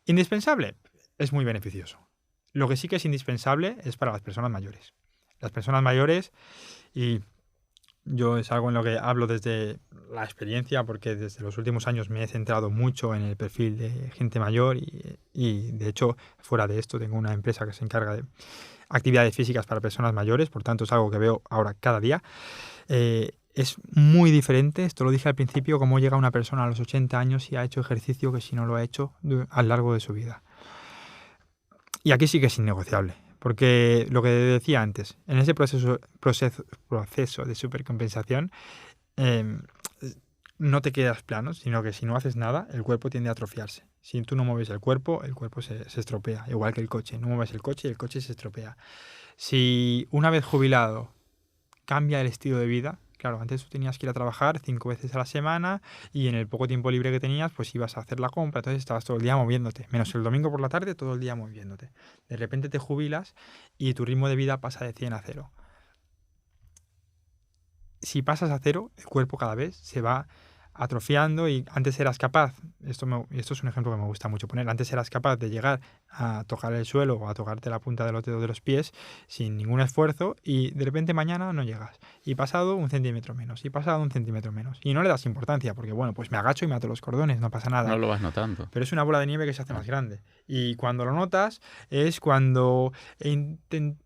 ¿Indispensable? Es muy beneficioso. Lo que sí que es indispensable es para las personas mayores. Las personas mayores, y yo es algo en lo que hablo desde la experiencia, porque desde los últimos años me he centrado mucho en el perfil de gente mayor y de hecho, fuera de esto, tengo una empresa que se encarga de actividades físicas para personas mayores, por tanto es algo que veo ahora cada día. Es muy diferente, esto lo dije al principio, cómo llega una persona a los 80 años y ha hecho ejercicio que si no lo ha hecho a lo largo de su vida. Y aquí sí que es innegociable. Porque lo que decía antes, en ese proceso de supercompensación, no te quedas plano, sino que si no haces nada, el cuerpo tiende a atrofiarse. Si tú no mueves el cuerpo se estropea, igual que el coche. No mueves el coche y el coche se estropea. Si una vez jubilado cambia el estilo de vida, claro, antes tú tenías que ir a trabajar 5 veces a la semana y en el poco tiempo libre que tenías, pues ibas a hacer la compra, entonces estabas todo el día moviéndote, menos el domingo por la tarde, todo el día moviéndote. De repente te jubilas y tu ritmo de vida pasa de 100 a 0. Si pasas a 0, el cuerpo cada vez se va atrofiando y antes eras capaz, esto es un ejemplo que me gusta mucho poner, antes eras capaz de llegar a tocar el suelo o a tocarte la punta de los dedos de los pies sin ningún esfuerzo y de repente mañana no llegas y pasado 1 centímetro menos y pasado 1 centímetro menos y no le das importancia porque bueno, pues me agacho y me ato los cordones, no pasa nada. No lo vas notando. Pero es una bola de nieve que se hace más grande y cuando lo notas es cuando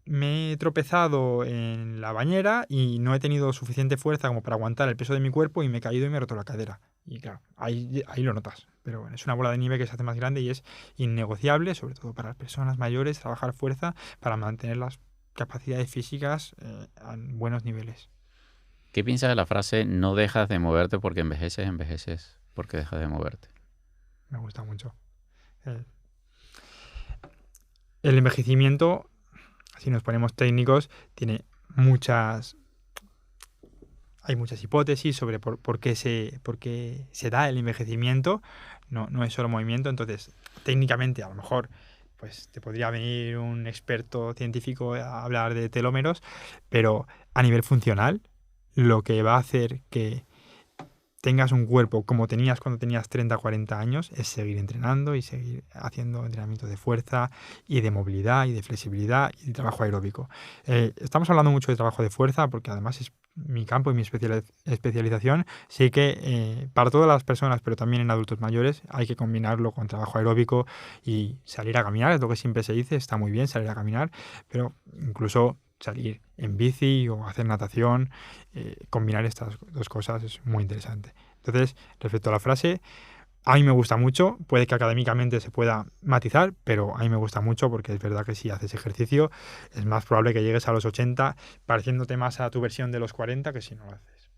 me he tropezado en la bañera y no he tenido suficiente fuerza como para aguantar el peso de mi cuerpo y me he caído y me he roto la cadera. Y claro, ahí lo notas. Pero bueno, es una bola de nieve que se hace más grande y es innegociable, sobre todo para las personas mayores, trabajar fuerza para mantener las capacidades físicas a buenos niveles. ¿Qué piensas de la frase no dejas de moverte porque envejeces porque dejas de moverte? Me gusta mucho. El envejecimiento, si nos ponemos técnicos, hay muchas hipótesis sobre por qué se da el envejecimiento. No es solo movimiento. Entonces, técnicamente, a lo mejor pues te podría venir un experto científico a hablar de telómeros, pero a nivel funcional, lo que va a hacer que tengas un cuerpo como tenías cuando tenías 30, 40 años es seguir entrenando y seguir haciendo entrenamiento de fuerza y de movilidad y de flexibilidad y de trabajo aeróbico. Estamos hablando mucho de trabajo de fuerza porque además es mi campo y mi especialización. Sí que para todas las personas, pero también en adultos mayores, hay que combinarlo con trabajo aeróbico y salir a caminar. Es lo que siempre se dice, está muy bien salir a caminar, pero incluso salir en bici o hacer natación, combinar estas dos cosas es muy interesante. Entonces, respecto a la frase, a mí me gusta mucho, puede que académicamente se pueda matizar, pero a mí me gusta mucho porque es verdad que si haces ejercicio es más probable que llegues a los 80 pareciéndote más a tu versión de los 40 que si no lo haces.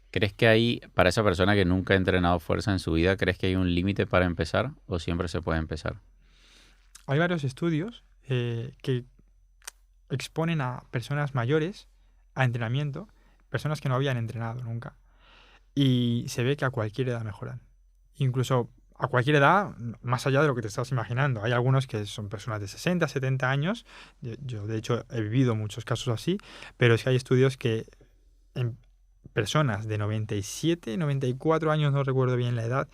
¿Crees que hay, para esa persona que nunca ha entrenado fuerza en su vida, crees que hay un límite para empezar o siempre se puede empezar? Hay varios estudios que exponen a personas mayores a entrenamiento, personas que no habían entrenado nunca, y se ve que a cualquier edad mejoran. Incluso a cualquier edad, más allá de lo que te estás imaginando. Hay algunos que son personas de 60, 70 años, yo de hecho he vivido muchos casos así, pero es que hay estudios que en personas de 97, 94 años, no recuerdo bien la edad,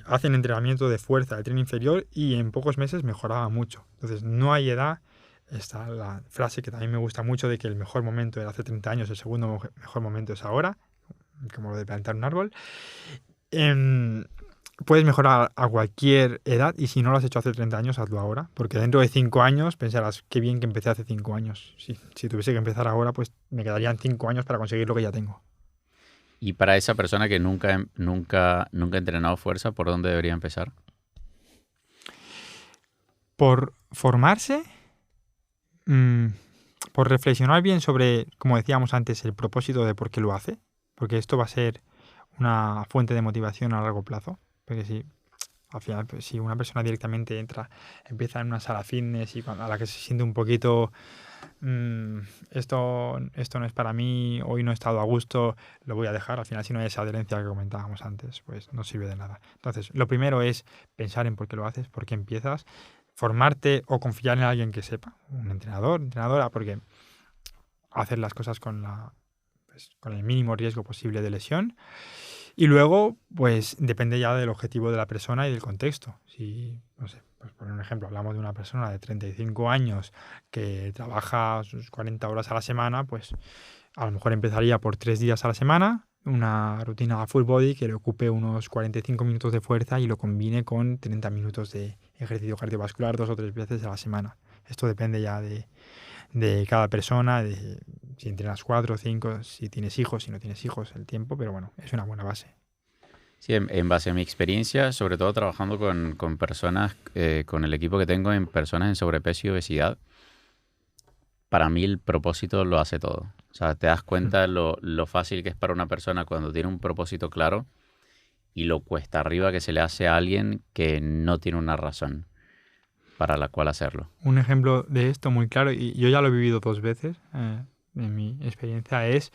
hacen entrenamiento de fuerza de tren inferior y en pocos meses mejoraba mucho. Entonces no hay edad. Está la frase que también me gusta mucho de que el mejor momento era hace 30 años, el segundo mejor momento es ahora, como lo de plantar un árbol. Puedes mejorar a cualquier edad y si no lo has hecho hace 30 años, hazlo ahora, porque dentro de 5 años pensarás, qué bien que empecé hace 5 años. Si tuviese que empezar ahora, pues me quedarían 5 años para conseguir lo que ya tengo. Y para esa persona que nunca ha entrenado fuerza, ¿por dónde debería empezar? Por formarse, por reflexionar bien sobre, como decíamos antes, el propósito de por qué lo hace, porque esto va a ser una fuente de motivación a largo plazo. Porque si al final, pues, si una persona directamente empieza en una sala fitness y a la que se siente un poquito esto no es para mí, hoy no he estado a gusto, lo voy a dejar. Al final, si no hay esa adherencia que comentábamos antes, pues no sirve de nada. Entonces, lo primero es pensar en por qué lo haces, por qué empiezas, formarte o confiar en alguien que sepa, un entrenador, entrenadora, porque hacer las cosas con el mínimo riesgo posible de lesión. Y luego, pues depende ya del objetivo de la persona y del contexto. Si, no sé, pues por un ejemplo, hablamos de una persona de 35 años que trabaja sus 40 horas a la semana, pues a lo mejor empezaría por 3 días a la semana, una rutina full body que le ocupe unos 45 minutos de fuerza y lo combine con 30 minutos de ejercicio cardiovascular 2 o 3 veces a la semana. Esto depende ya de cada persona, de si entrenas 4 o 5, si tienes hijos, si no tienes hijos, el tiempo, pero bueno, es una buena base. Sí, en base a mi experiencia, sobre todo trabajando con personas, con el equipo que tengo en personas en sobrepeso y obesidad, para mí el propósito lo hace todo. O sea, te das cuenta lo fácil que es para una persona cuando tiene un propósito claro y lo cuesta arriba que se le hace a alguien que no tiene una razón para la cual hacerlo. Un ejemplo de esto muy claro, y yo ya lo he vivido 2 veces, en mi experiencia es,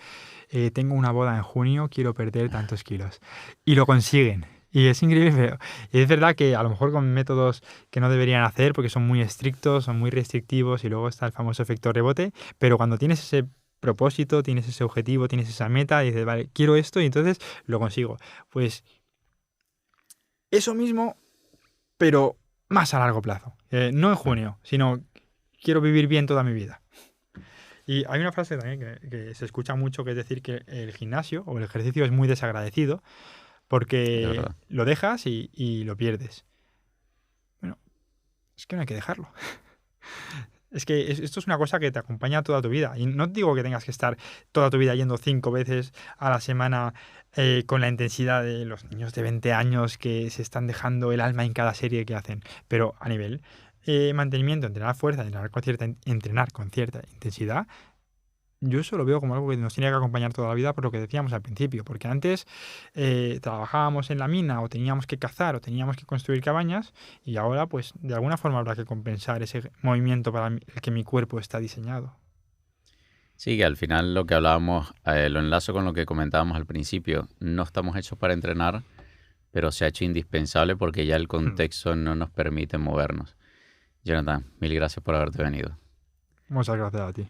tengo una boda en junio, quiero perder tantos kilos. Y lo consiguen. Y es increíble, pero es verdad que a lo mejor con métodos que no deberían hacer porque son muy estrictos, son muy restrictivos y luego está el famoso efecto rebote, pero cuando tienes ese propósito, tienes ese objetivo, tienes esa meta, dices, vale, quiero esto y entonces lo consigo. Pues eso mismo, pero más a largo plazo. No en junio, sino quiero vivir bien toda mi vida. Y hay una frase también que se escucha mucho, que es decir que el gimnasio o el ejercicio es muy desagradecido porque lo dejas y lo pierdes. Bueno, es que no hay que dejarlo. Es que esto es una cosa que te acompaña toda tu vida. Y no te digo que tengas que estar toda tu vida yendo 5 veces a la semana con la intensidad de los niños de 20 años que se están dejando el alma en cada serie que hacen. Pero a nivel mantenimiento, entrenar fuerza, entrenar con cierta intensidad, yo eso lo veo como algo que nos tiene que acompañar toda la vida por lo que decíamos al principio, porque antes trabajábamos en la mina o teníamos que cazar o teníamos que construir cabañas y ahora pues de alguna forma habrá que compensar ese movimiento para el que mi cuerpo está diseñado. Sí, que al final lo que hablábamos, lo enlazo con lo que comentábamos al principio, no estamos hechos para entrenar, pero se ha hecho indispensable porque ya el contexto no nos permite movernos. Jonathan, mil gracias por haberte venido. Muchas gracias a ti.